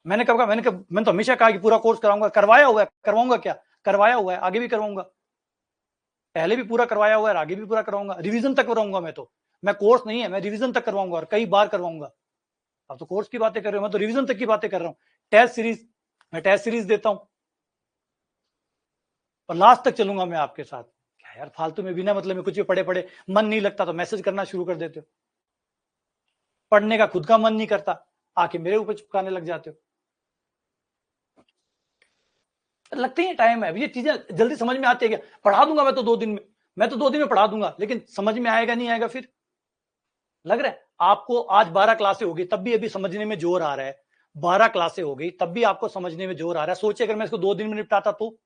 मैंने कब कहा? मैंने तो हमेशा कहा कि पूरा कोर्स कराऊंगा, करवाया हुआ है, करवाऊंगा क्या, करवाया हुआ है, आगे भी करवाऊंगा, पहले भी पूरा करवाया हुआ है, आगे भी पूरा करवाऊंगा, रिवीजन तक करवाऊंगा। मैं तो, मैं कोर्स नहीं है, मैं रिवीजन तक करवाऊंगा और कई बार करवाऊंगा। अब तो कोर्स की बातें कर रहे हो, मैं तो रिवीजन तक की बातें कर रहा हूँ। टेस्ट सीरीज, मैं टेस्ट सीरीज देता हूं और लास्ट तक चलूंगा मैं आपके साथ। क्या यार फालतू में बिना मतलब में कुछ भी पढ़े पढ़े मन नहीं लगता तो मैसेज करना शुरू कर देते हो, पढ़ने का खुद का मन नहीं करता आके मेरे ऊपर चिपकाने लग जाते हो। लगते ही टाइम है, ये चीजें जल्दी समझ में आती है क्या? पढ़ा दूंगा मैं तो 2 दिन में, मैं तो 2 दिन में पढ़ा दूंगा, लेकिन समझ में आएगा नहीं आएगा फिर? लग रहा है आपको आज 12 क्लासें होगी तब भी अभी समझने में जोर आ रहा है, 12 क्लासें हो गई तब भी आपको समझने में जोर आ रहा है। सोचिए अगर मैं इसको 2 दिन में निपटाता तो,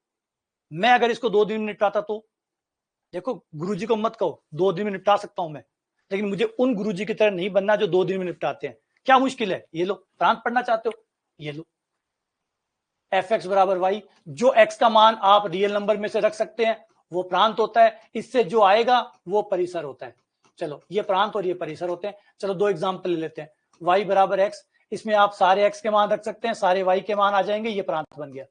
मैं अगर इसको 2 दिन में निपटाता तो, देखो गुरुजी को मत कहो, 2 दिन में निपटा सकता हूं मैं, लेकिन मुझे उन गुरुजी की तरह नहीं बनना जो 2 दिन में निपटाते हैं। क्या मुश्किल है? ये लो, प्रांत पढ़ना चाहते हो, ये लो, एफ एक्स बराबर वाई, जो एक्स का मान आप रियल नंबर में से रख सकते हैं वो प्रांत होता है, इससे जो आएगा वो परिसर होता है। चलो ये प्रांत और ये परिसर होते हैं। चलो दो एग्जांपल ले लेते हैं। y बराबर x, इसमें आप सारे x के मान रख सकते हैं, सारे y के मान आ जाएंगे, ये प्रांत बन गया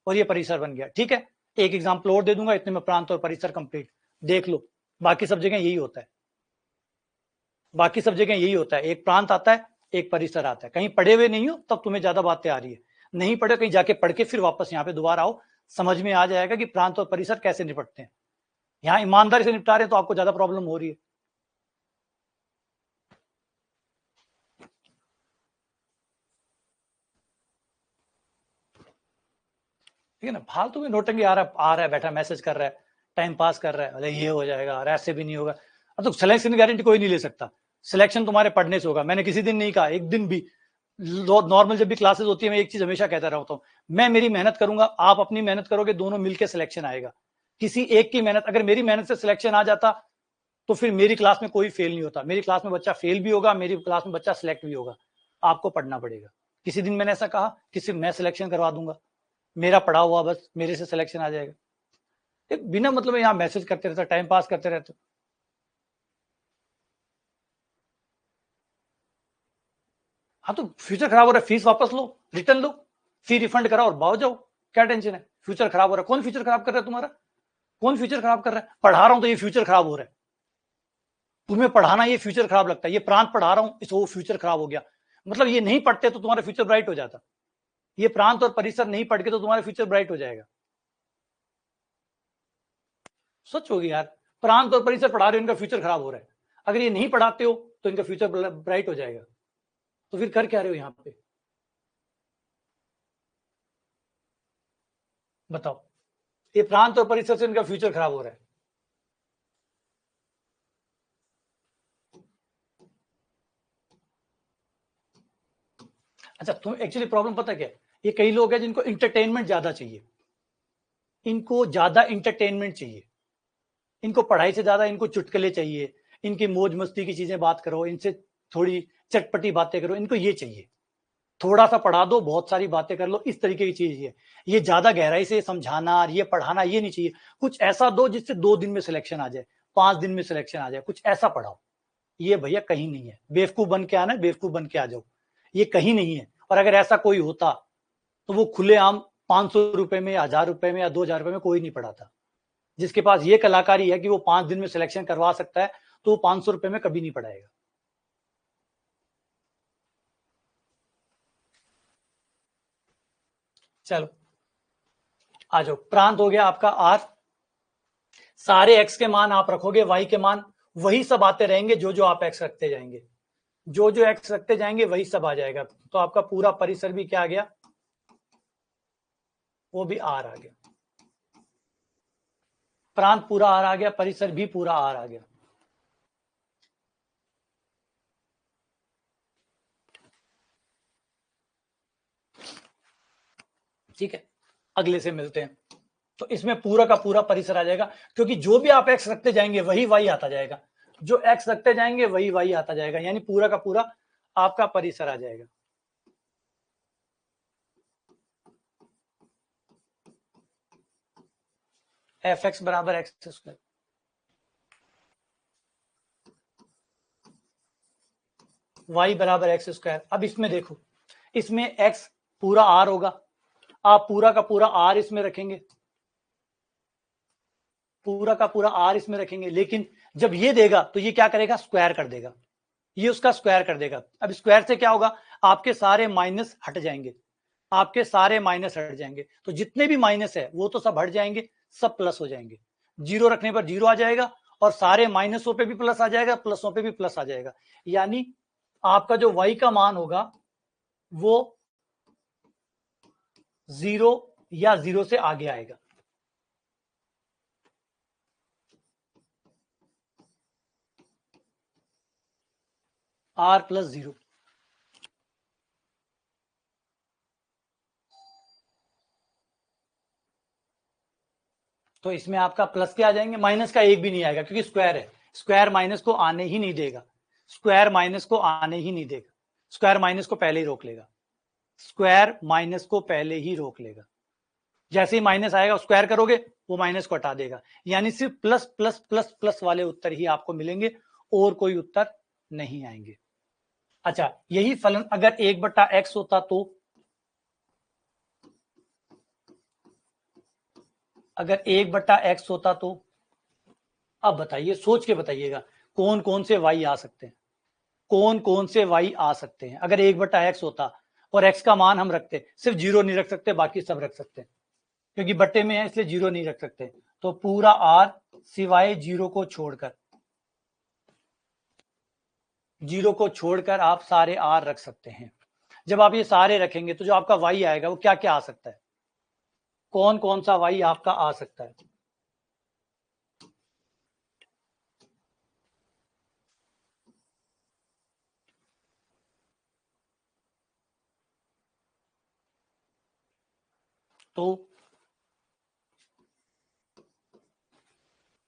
और ये परिसर बन गया। ठीक है, एक एग्जांपल और दे दूंगा, इतने में प्रांत और परिसर कंप्लीट। देख लो बाकी सब जगह यही होता है, बाकी सब जगह यही होता है, एक प्रांत आता है एक परिसर आता है। कहीं पढ़े हुए नहीं हो तब तुम्हें ज्यादा बातें आ रही है, नहीं पढ़े कहीं जाके पढ़ के फिर वापस यहाँ पे दोबारा आओ, समझ में आ जाएगा कि प्रांत और परिसर कैसे निपटते हैं। यहाँ ईमानदारी से निपटा रहे हैं तो आपको ज्यादा प्रॉब्लम हो रही है। ठीक है ना, फालतू में नोटंगी आ रहा है बैठा मैसेज कर रहा है, टाइम पास कर रहा है, अरे ये हो जाएगा, अरे ऐसे भी नहीं होगा। अब तो सिलेक्शन की गारंटी कोई नहीं ले सकता, सिलेक्शन तुम्हारे पढ़ने से होगा। मैंने किसी दिन नहीं कहा, एक दिन भी, नॉर्मल जब भी क्लासेस होती है मैं एक चीज हमेशा कहता रहता हूँ, मैं मेरी मेहनत करूंगा, आप अपनी मेहनत करोगे, दोनों मिलकर सिलेक्शन आएगा। किसी एक की मेहनत, अगर मेरी मेहनत से सिलेक्शन आ जाता तो फिर मेरी क्लास में कोई फेल नहीं होता, मेरी क्लास में बच्चा फेल भी होगा, मेरी क्लास में बच्चा सिलेक्ट भी होगा। आपको पढ़ना पड़ेगा। किसी दिन मैंने ऐसा कहा किसी मैं सिलेक्शन करवा दूंगा, मेरा पढ़ा हुआ बस मेरे से सिलेक्शन आ जाएगा। एक बिना मतलब यहाँ मैसेज करते रहते, टाइम पास करते रहते। हाँ तो फ्यूचर खराब हो रहा है, फीस वापस लो, रिटर्न लो, फी रिफंड कराओ और भाग जाओ, क्या टेंशन है। फ्यूचर खराब हो रहा है, कौन फ्यूचर खराब कर रहा है तुम्हारा, कौन फ्यूचर खराब कर रहा है। पढ़ा रहा हूं तो ये फ्यूचर खराब हो रहा है, तुम्हें पढ़ाना ये फ्यूचर खराब लगता है, ये प्रांत पढ़ा रहा हूं इस वो फ्यूचर खराब हो गया। मतलब ये नहीं पढ़ते तो तुम्हारा फ्यूचर ब्राइट हो जाता, ये प्रांत और परिसर नहीं पढ़ के तो तुम्हारा फ्यूचर ब्राइट हो जाएगा। सच होगी यार, प्रांत और परिसर पढ़ा रहे हो, इनका फ्यूचर खराब हो रहा है। अगर ये नहीं पढ़ाते हो तो इनका फ्यूचर ब्राइट हो जाएगा, तो फिर कर क्या रहे हो यहाँ पे, बताओ। ये प्रांत और परिसर से इनका फ्यूचर खराब हो रहा है। अच्छा तुम एक्चुअली प्रॉब्लम पता क्या है, ये कई लोग हैं जिनको इंटरटेनमेंट ज्यादा चाहिए, इनको ज्यादा इंटरटेनमेंट चाहिए, इनको पढ़ाई से ज्यादा इनको चुटकुले चाहिए, इनकी मौज मस्ती की चीजें बात करो, इनसे थोड़ी चटपटी बातें करो, इनको ये चाहिए। थोड़ा सा पढ़ा दो, बहुत सारी बातें कर लो, इस तरीके की चीज है। ये ज्यादा गहराई से समझाना, ये पढ़ाना ये नहीं चाहिए। कुछ ऐसा दो जिससे 2 दिन में सिलेक्शन आ जाए, 5 दिन में सिलेक्शन आ जाए, कुछ ऐसा पढ़ाओ। ये भैया कहीं नहीं है, बेवकूफ बन के आना है, बेवकूफ बन के आ जाओ, ये कहीं नहीं है। और अगर ऐसा कोई होता तो वो खुलेआम 500 रुपए में, 1000 रुपए में या 2000 रुपए में कोई नहीं पढ़ाता। जिसके पास ये कलाकारी है कि वो 5 दिन में सिलेक्शन करवा सकता है, तो वो 500 रुपए में कभी नहीं पढ़ाएगा। चलो आ जाओ, प्रांत हो गया आपका आर, सारे एक्स के मान आप रखोगे, वाई के मान वही सब आते रहेंगे, जो जो आप एक्स रखते जाएंगे, जो जो एक्स रखते जाएंगे वही सब आ जाएगा। तो आपका पूरा परिसर भी क्या आ गया, वो भी आर आ गया। प्रांत पूरा आर आ गया, परिसर भी पूरा आर आ गया। ठीक है, अगले से मिलते हैं। तो इसमें पूरा का पूरा परिसर आ जाएगा, क्योंकि जो भी आप एक्स रखते जाएंगे वही वाई आता जाएगा, जो एक्स रखते जाएंगे वही वाई आता जाएगा, यानी पूरा का पूरा आपका परिसर आ जाएगा। एफ एक्स बराबर एक्स स्क्वायर, वाई बराबर एक्स स्क्वायर। अब इसमें देखो, इसमें एक्स पूरा आर होगा, आप पूरा का पूरा आर इसमें रखेंगे, पूरा का पूरा आर इसमें रखेंगे, लेकिन जब ये देगा तो ये क्या करेगा, स्क्वायर कर देगा, ये उसका स्क्वायर कर देगा। अब स्क्वायर से क्या होगा, आपके सारे माइनस हट जाएंगे, आपके सारे माइनस हट जाएंगे, तो जितने भी माइनस है वो तो सब हट जाएंगे, सब प्लस हो जाएंगे। जीरो रखने पर जीरो आ जाएगा, और सारे माइनसों पे भी प्लस आ जाएगा, प्लसों पे भी प्लस आ जाएगा। यानी आपका जो y का मान होगा वो 0 या 0 से आगे आएगा। r प्लस 0, तो इसमें आपका प्लस के आ जाएंगे, माइनस का एक भी नहीं आएगा, क्योंकि स्क्वायर है, स्क्वायर माइनस को आने ही नहीं देगा, स्क्वायर माइनस को आने ही नहीं देगा, स्क्वायर माइनस को पहले ही रोक लेगा। स्क्वायर माइनस को पहले ही रोक लेगा। जैसे ही माइनस आएगा स्क्वायर करोगे वो माइनस को हटा देगा, यानी सिर्फ प्लस प्लस प्लस प्लस वाले उत्तर ही आपको मिलेंगे और कोई उत्तर नहीं आएंगे। अच्छा, यही फलन अगर 1/x होता तो, अगर 1/x होता तो, अब बताइए, सोच के बताइएगा कौन कौन से y आ सकते हैं, कौन कौन से y आ सकते हैं अगर 1/x होता और x का मान हम रखते, सिर्फ जीरो नहीं रख सकते, बाकी सब रख सकते हैं, क्योंकि बट्टे में है इसलिए जीरो नहीं रख सकते, तो पूरा r सिवाय जीरो को छोड़कर, जीरो को छोड़कर आप सारे r रख सकते हैं। जब आप ये सारे रखेंगे तो जो आपका y आएगा वो क्या क्या आ सकता है, कौन कौन सा y आपका आ सकता है? तो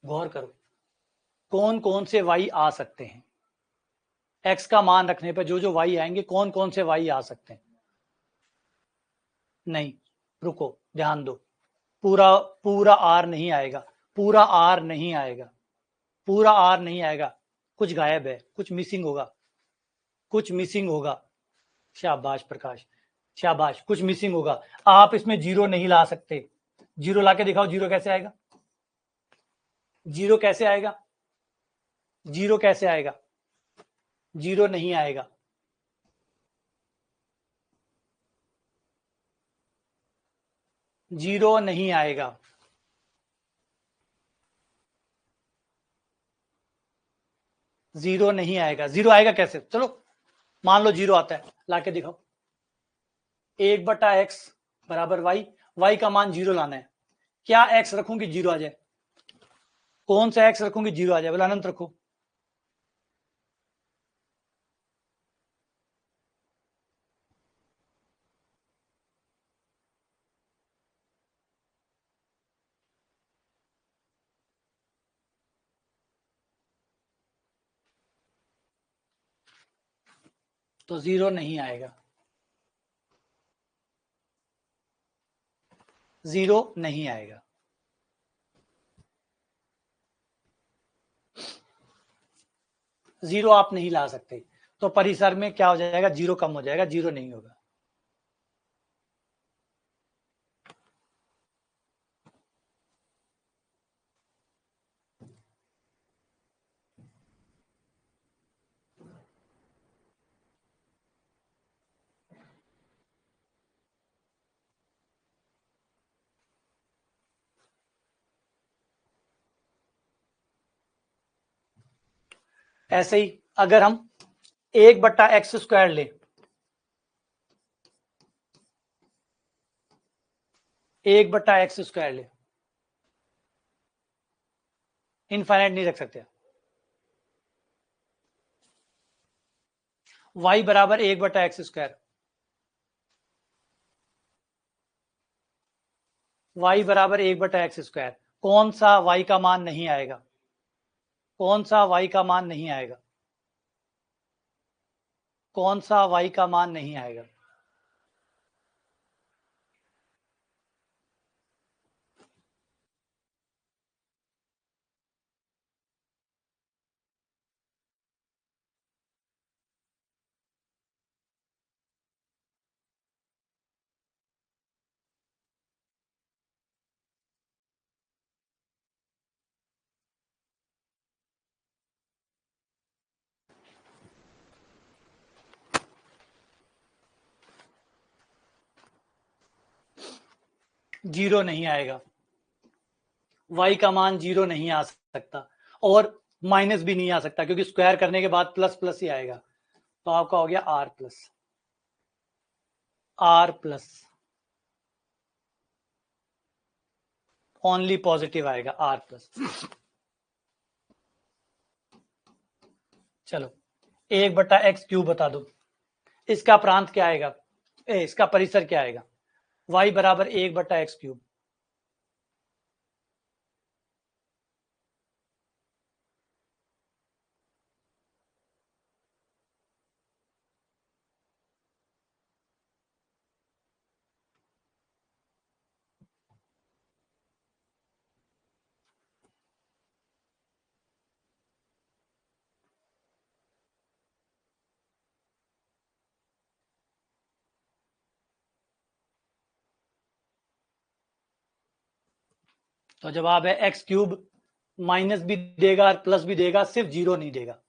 गौर करो, कौन कौन से y आ सकते हैं, x का मान रखने पर जो जो y आएंगे कौन कौन से y आ सकते हैं? नहीं, रुको, ध्यान दो, पूरा पूरा आर नहीं आएगा, पूरा आर नहीं आएगा, पूरा आर नहीं आएगा, कुछ गायब है, कुछ मिसिंग होगा, कुछ मिसिंग होगा। शाबाश प्रकाश, शाबाश, कुछ मिसिंग होगा। आप इसमें जीरो नहीं ला सकते, जीरो लाके दिखाओ, जीरो कैसे आएगा, जीरो कैसे आएगा, जीरो कैसे आएगा, जीरो नहीं आएगा, जीरो नहीं आएगा, जीरो नहीं आएगा। जीरो आएगा कैसे, चलो मान लो जीरो आता है, लाके दिखाओ। 1/x बराबर y, y का मान जीरो लाना है, क्या x रखूंगी जीरो आ जाए, कौन सा x रखूंगी जीरो आ जाए, बोला अनंत रखो। तो जीरो नहीं आएगा, जीरो नहीं आएगा, जीरो आप नहीं ला सकते, तो परिसर में क्या हो जाएगा, जीरो कम हो जाएगा, जीरो नहीं होगा। ऐसे ही अगर हम 1/x² ले, 1/x² ले, इनफाइनाइट नहीं रख सकते, y बराबर 1/x², y बराबर 1/x², कौन सा y का मान नहीं आएगा, कौन सा y का मान नहीं आएगा, कौन सा y का मान नहीं आएगा? जीरो नहीं आएगा, y का मान जीरो नहीं आ सकता और माइनस भी नहीं आ सकता, क्योंकि स्क्वायर करने के बाद प्लस प्लस ही आएगा, तो आपका हो गया r plus, r plus, only positive आएगा r प्लस। चलो 1/x³ बता दो, इसका प्रांत क्या आएगा, इसका परिसर क्या आएगा, y बराबर 1/x³, तो जवाब है एक्स क्यूब माइनस भी देगा और प्लस भी देगा, सिर्फ जीरो नहीं देगा,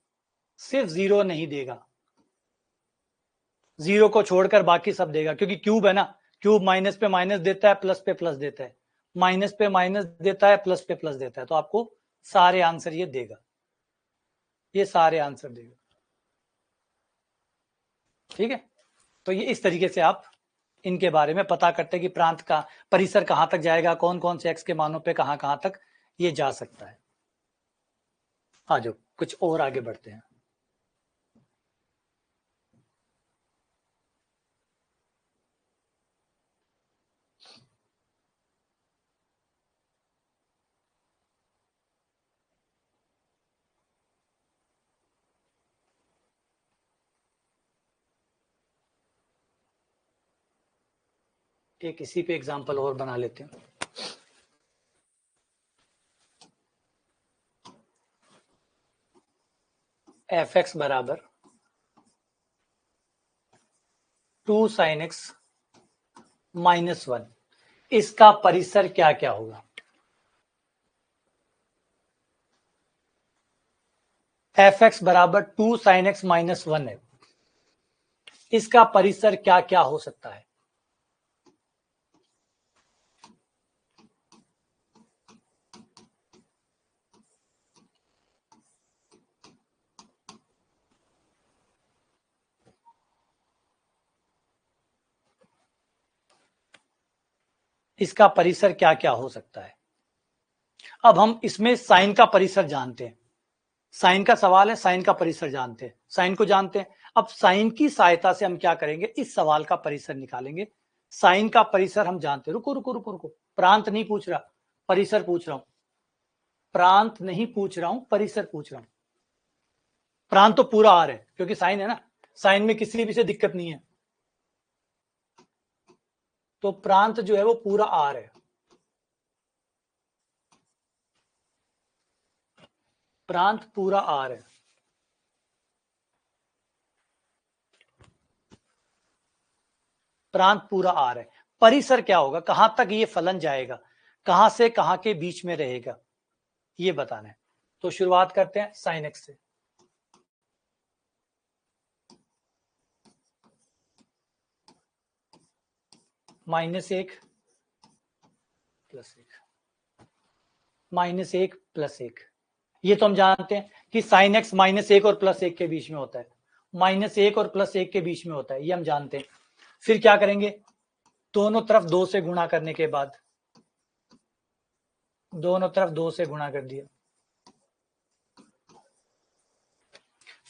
सिर्फ जीरो नहीं देगा, जीरो को छोड़कर बाकी सब देगा, क्योंकि क्यूब है ना, क्यूब माइनस पे माइनस देता है, प्लस पे प्लस देता है, माइनस पे माइनस देता है, प्लस पे प्लस देता है, तो आपको सारे आंसर ये देगा, ये सारे आंसर देगा। ठीक है, तो ये इस तरीके से आप इनके बारे में पता करते हैं कि प्रांत का परिसर कहां तक जाएगा, कौन कौन से एक्स के मानों पे कहां कहां तक ये जा सकता है। आ जाओ कुछ और आगे बढ़ते हैं। एक इसी पे एग्जांपल और बना लेते हैं। एफ एक्स बराबर 2 sin x माइनस 1, इसका परिसर क्या क्या होगा। एफ एक्स बराबर 2 sin x माइनस 1 है, इसका परिसर क्या क्या हो सकता है। इसका परिसर क्या क्या हो सकता है। अब हम इसमें साइन का परिसर जानते हैं, साइन का सवाल है, साइन का परिसर जानते हैं, साइन को जानते हैं। अब साइन की सहायता से हम क्या करेंगे, इस सवाल का परिसर निकालेंगे। साइन का परिसर हम जानते हैं, रुको रुको रुको रुको, प्रांत नहीं पूछ रहा, परिसर पूछ रहा हूं, प्रांत नहीं पूछ रहा हूं, परिसर पूछ रहा हूं। प्रांत तो पूरा आर है क्योंकि साइन है ना, साइन में किसी भी से दिक्कत नहीं है, तो प्रांत जो है वो पूरा आर है, प्रांत पूरा आर है। प्रांत पूरा आर है, परिसर क्या होगा, कहां तक ये फलन जाएगा, कहां से कहां के बीच में रहेगा, ये बताना है। तो शुरुआत करते हैं साइन एक्स से। -1 +1, -1 +1, ये तो हम जानते हैं कि साइन एक्स -1 और +1 के बीच में होता है, -1 और +1 के बीच में होता है, ये हम जानते हैं। फिर क्या करेंगे, दोनों तरफ 2 से गुणा करने के बाद, दोनों तरफ 2 से गुणा कर दिया,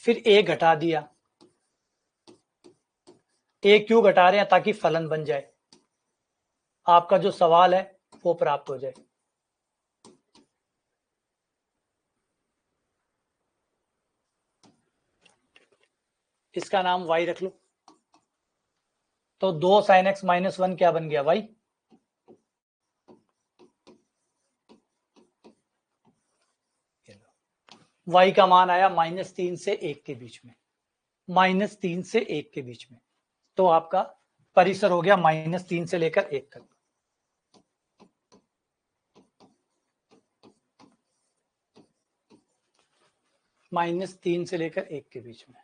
फिर 1 घटा दिया। 1 क्यों घटा रहे हैं, ताकि फलन बन जाए, आपका जो सवाल है वो प्राप्त हो जाए। इसका नाम y रख लो, तो 2 sin x -1 क्या बन गया, y। y का मान आया -3 से 1 के बीच में, -3 से 1 के बीच में, तो आपका परिसर हो गया -3 से लेकर 1 तक। -3 से लेकर 1 के बीच में,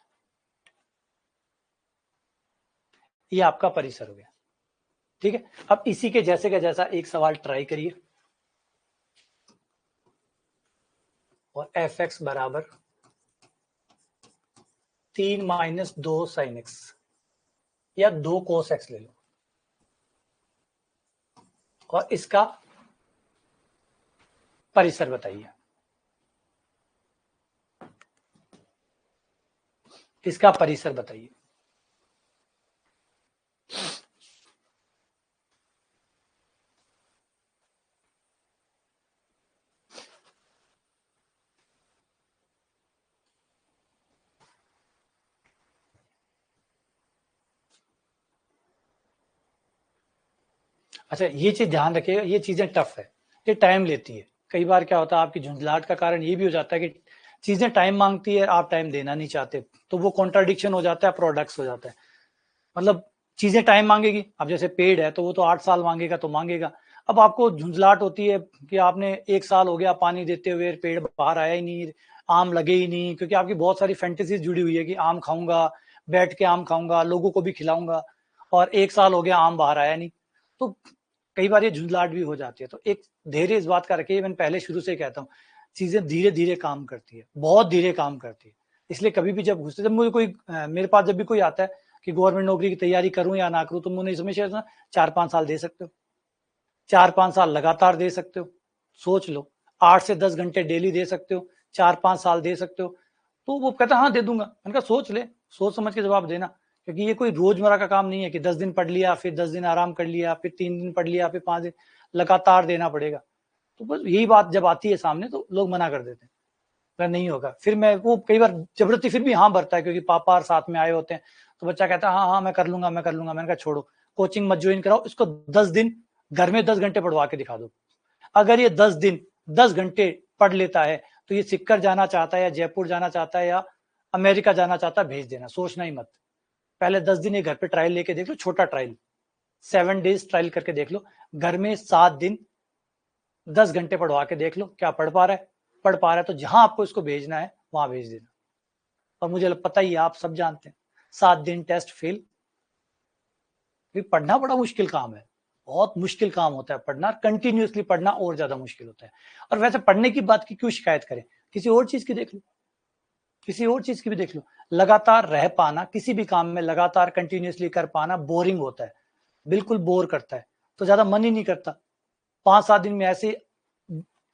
ये आपका परिसर हो गया। ठीक है, अब इसी के जैसे का जैसा एक सवाल ट्राई करिए, और एफ एक्स बराबर 3 - 2 sin x या 2 cos x ले लो, और इसका परिसर बताइए, इसका परिसर बताइए। अच्छा, ये चीज ध्यान रखिएगा, ये चीजें टफ है, ये टाइम लेती है। कई बार क्या होता है, आपकी झुंझलाहट का कारण ये भी हो जाता है कि चीजें टाइम मांगती है, आप टाइम देना नहीं चाहते, तो वो कॉन्ट्राडिक्शन हो जाता है, प्रोडक्ट्स हो जाता है। मतलब चीजें टाइम मांगेगी। अब जैसे पेड़ है तो वो तो 8 साल मांगेगा तो मांगेगा। अब आपको झुंझलाहट होती है कि आपने 1 साल हो गया पानी देते हुए, पेड़ बाहर आया ही नहीं, आम लगे ही नहीं, क्योंकि आपकी बहुत सारी फैंटेसीज जुड़ी हुई है कि आम खाऊंगा, बैठ के आम खाऊंगा, लोगों को भी खिलाऊंगा, और 1 साल हो गया आम बाहर आया नहीं। तो कई बार ये झुंझलाहट भी हो जाती है। तो एक धैर्य इस बात का रखिए, मैंने पहले शुरू से कहता हूँ, चीजें धीरे धीरे काम करती है, बहुत धीरे काम करती है। इसलिए कभी भी जब घुसते, जब मुझे कोई मेरे पास जब भी कोई आता है कि गवर्नमेंट नौकरी की तैयारी करूं या ना करूं, तो मुझे हमेशा 4-5 साल दे सकते हो, 4-5 साल लगातार दे सकते हो, सोच लो, 8 से 10 घंटे डेली दे सकते हो, 4-5 साल दे सकते हो। तो वो कहता हाँ दे दूंगा। मैंने कहा सोच ले, सोच समझ के जवाब देना, क्योंकि ये कोई रोजमर्रा का काम नहीं है कि 10 दिन पढ़ लिया, फिर 10 दिन आराम कर लिया, फिर 3 दिन पढ़ लिया, फिर 5 दिन, लगातार देना पड़ेगा। तो बस यही बात जब आती है सामने तो लोग मना कर देते हैं, नहीं होगा। फिर मैं वो कई बार जबरदस्ती फिर भी हाँ भरता है, क्योंकि पापा और साथ में आए होते हैं, तो बच्चा कहता है हाँ हाँ मैं कर लूंगा, मैं कर लूंगा। मैंने कहा छोड़ो, कोचिंग मत ज्वाइन कराओ, इसको 10 दिन घर में 10 घंटे पढ़वा के दिखा दो। अगर ये 10 दिन 10 घंटे पढ़ लेता है तो ये सिक्कर जाना चाहता है या जयपुर जाना चाहता है या अमेरिका जाना चाहता है, भेज देना, सोचना ही मत। पहले 10 दिन ये घर पे ट्रायल लेके देख लो, छोटा ट्रायल, 7 डेज ट्रायल करके देख लो, घर में 7 दिन 10 घंटे पढ़वा के देख लो, क्या पढ़ पा रहा है, पढ़ पा रहा है तो जहां आपको इसको भेजना है वहां भेज देना। और मुझे पता ही है, आप सब जानते हैं, 7 दिन टेस्ट फेल। पढ़ना बड़ा मुश्किल काम है, बहुत मुश्किल काम होता है पढ़ना, कंटिन्यूअसली पढ़ना और ज्यादा मुश्किल होता है। और वैसे पढ़ने की बात की क्यों शिकायत करें, किसी और चीज की देख लो, किसी और चीज की भी देख लो। लगातार रह पाना किसी भी काम में, लगातार कंटिन्यूअसली कर पाना बोरिंग होता है, बिल्कुल बोर करता है, तो ज्यादा मन ही नहीं करता। 5-7 दिन में ऐसे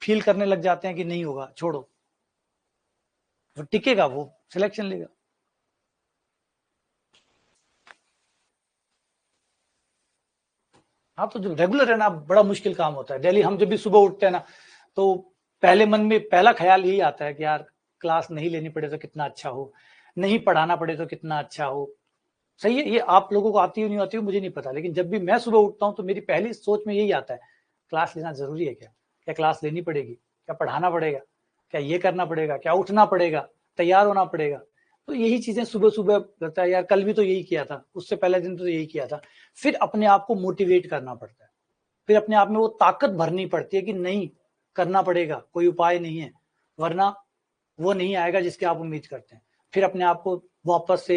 फील करने लग जाते हैं कि नहीं होगा, छोड़ो। वो टिकेगा, वो सिलेक्शन लेगा। हाँ, तो जो रेगुलर है ना, बड़ा मुश्किल काम होता है। डेली हम जब भी सुबह उठते हैं ना, तो पहले मन में पहला ख्याल यही आता है कि यार क्लास नहीं लेनी पड़े तो कितना अच्छा हो, नहीं पढ़ाना पड़े तो कितना अच्छा हो। सही है, ये आप लोगों को आती हो नहीं आती हो मुझे नहीं पता, लेकिन जब भी मैं सुबह उठता हूँ तो मेरी पहली सोच में यही आता है, क्लास लेना जरूरी है क्या, क्या क्लास लेनी पड़ेगी, क्या पढ़ाना पड़ेगा, क्या ये करना पड़ेगा, क्या उठना पड़ेगा, तैयार होना पड़ेगा। तो यही चीजें सुबह सुबह लगता है यार कल भी तो यही किया था, उससे पहले दिन तो यही किया था। फिर अपने आप को मोटिवेट करना पड़ता है, फिर अपने आप में वो ताकत भरनी पड़ती है कि नहीं, करना पड़ेगा, कोई उपाय नहीं है, वरना वो नहीं आएगा जिसकी आप उम्मीद करते हैं। फिर अपने आप को वापस से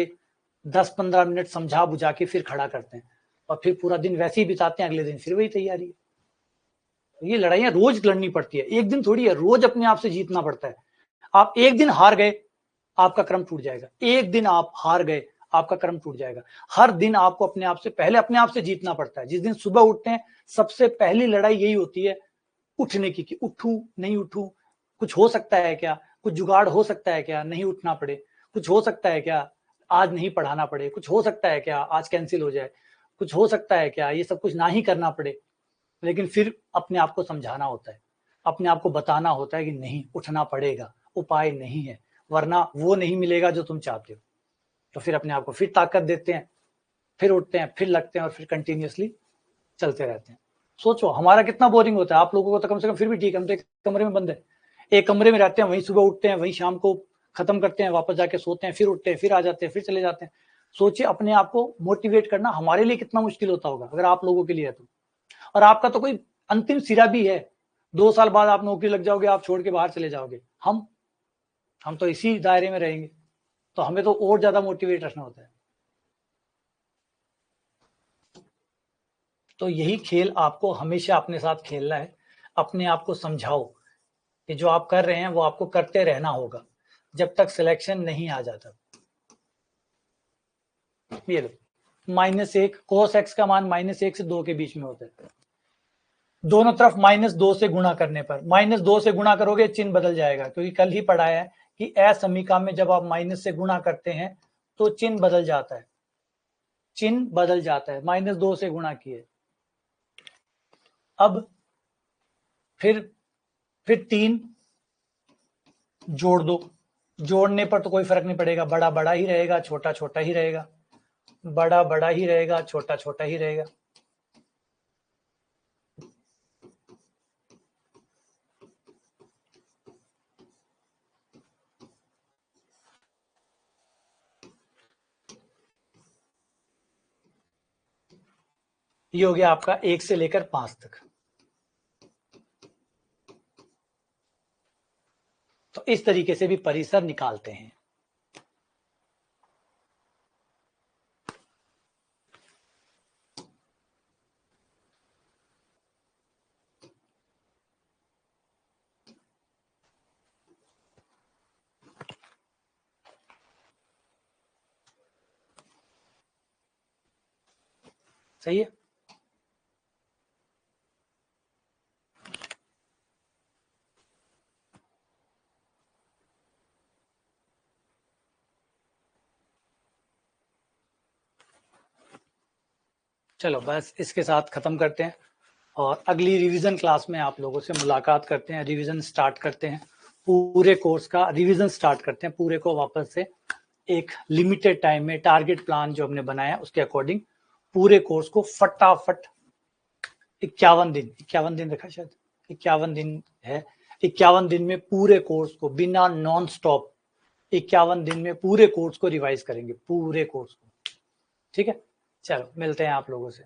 10-15 मिनट समझा बुझा के फिर खड़ा करते हैं, और फिर पूरा दिन वैसे ही बिताते हैं, अगले दिन फिर वही तैयारी है। ये लड़ाइयां रोज लड़नी पड़ती है, एक दिन थोड़ी है, रोज अपने आप से जीतना पड़ता है। आप एक दिन हार गए, आपका क्रम टूट जाएगा, एक दिन आप हार गए, आपका क्रम टूट जाएगा। हर दिन आपको अपने आप से पहले अपने आप से जीतना पड़ता है। जिस दिन सुबह उठते हैं, सबसे पहली लड़ाई यही होती है उठने की, कि उठूं नहीं उठूं, कुछ हो सकता है क्या, कुछ जुगाड़ हो सकता है क्या, नहीं उठना पड़े, कुछ हो सकता है क्या, आज नहीं पढ़ाना पड़े, कुछ हो सकता है क्या, आज कैंसिल हो जाए, कुछ हो सकता है क्या, ये सब कुछ ना ही करना पड़े। लेकिन फिर अपने आप को समझाना होता है, अपने आप को बताना होता है कि नहीं, उठना पड़ेगा, उपाय नहीं है, वरना वो नहीं मिलेगा जो तुम चाहते हो। तो फिर अपने आप को फिर ताकत देते हैं, फिर उठते हैं, फिर लगते हैं, और फिर कंटिन्यूअसली चलते रहते हैं। सोचो हमारा कितना बोरिंग होता है, आप लोगों को तो कम से कम फिर भी ठीक है, हम तो एक कमरे में बंद है, एक कमरे में रहते हैं, वहीं सुबह उठते हैं, वहीं शाम को खत्म करते हैं, वापस जाके सोते हैं, फिर उठते हैं, फिर आ जाते हैं, फिर चले जाते हैं। सोचिए अपने आप को मोटिवेट करना हमारे लिए कितना मुश्किल होता होगा, अगर आप लोगों के लिए है तो। और आपका तो कोई अंतिम सिरा भी है, 2 साल बाद आप नौकरी लग जाओगे, आप छोड़ के बाहर चले जाओगे। हम तो इसी दायरे में रहेंगे, तो हमें तो और ज्यादा मोटिवेट रखना होता है। तो यही खेल आपको हमेशा अपने साथ खेलना है। अपने आप को समझाओ कि जो आप कर रहे हैं वो आपको करते रहना होगा जब तक सिलेक्शन नहीं आ जाता। ये लो, -1 cos x का मान -1 से 2 के बीच में होता है। दोनों तरफ -2 से गुणा करने पर, -2 से गुणा करोगे चिन्ह बदल जाएगा, क्योंकि कल ही पढ़ाया है कि असमीका में जब आप माइनस से गुणा करते हैं तो चिन्ह बदल जाता है, चिन्ह बदल जाता है, -2 से गुणा किए। अब फिर 3 जोड़ दो, जोड़ने पर तो कोई फर्क नहीं पड़ेगा, बड़ा बड़ा ही रहेगा, छोटा छोटा ही रहेगा, बड़ा बड़ा ही रहेगा, छोटा छोटा ही रहेगा। ये हो गया आपका 1 से लेकर 5 तक। तो इस तरीके से भी परिसर निकालते हैं। सही है। चलो बस इसके साथ खत्म करते हैं और अगली रिवीजन क्लास में आप लोगों से मुलाकात करते हैं। रिवीजन स्टार्ट करते हैं, पूरे कोर्स का रिवीजन स्टार्ट करते हैं, पूरे को वापस से एक लिमिटेड टाइम में टारगेट प्लान जो हमने बनाया उसके अकॉर्डिंग पूरे कोर्स को फटाफट 51 दिन रखा शायद 51 दिन है। 51 दिन में पूरे कोर्स को बिना नॉन स्टॉप 51 दिन में पूरे कोर्स को रिवाइज करेंगे, पूरे कोर्स को। ठीक है, चलो मिलते हैं आप लोगों से।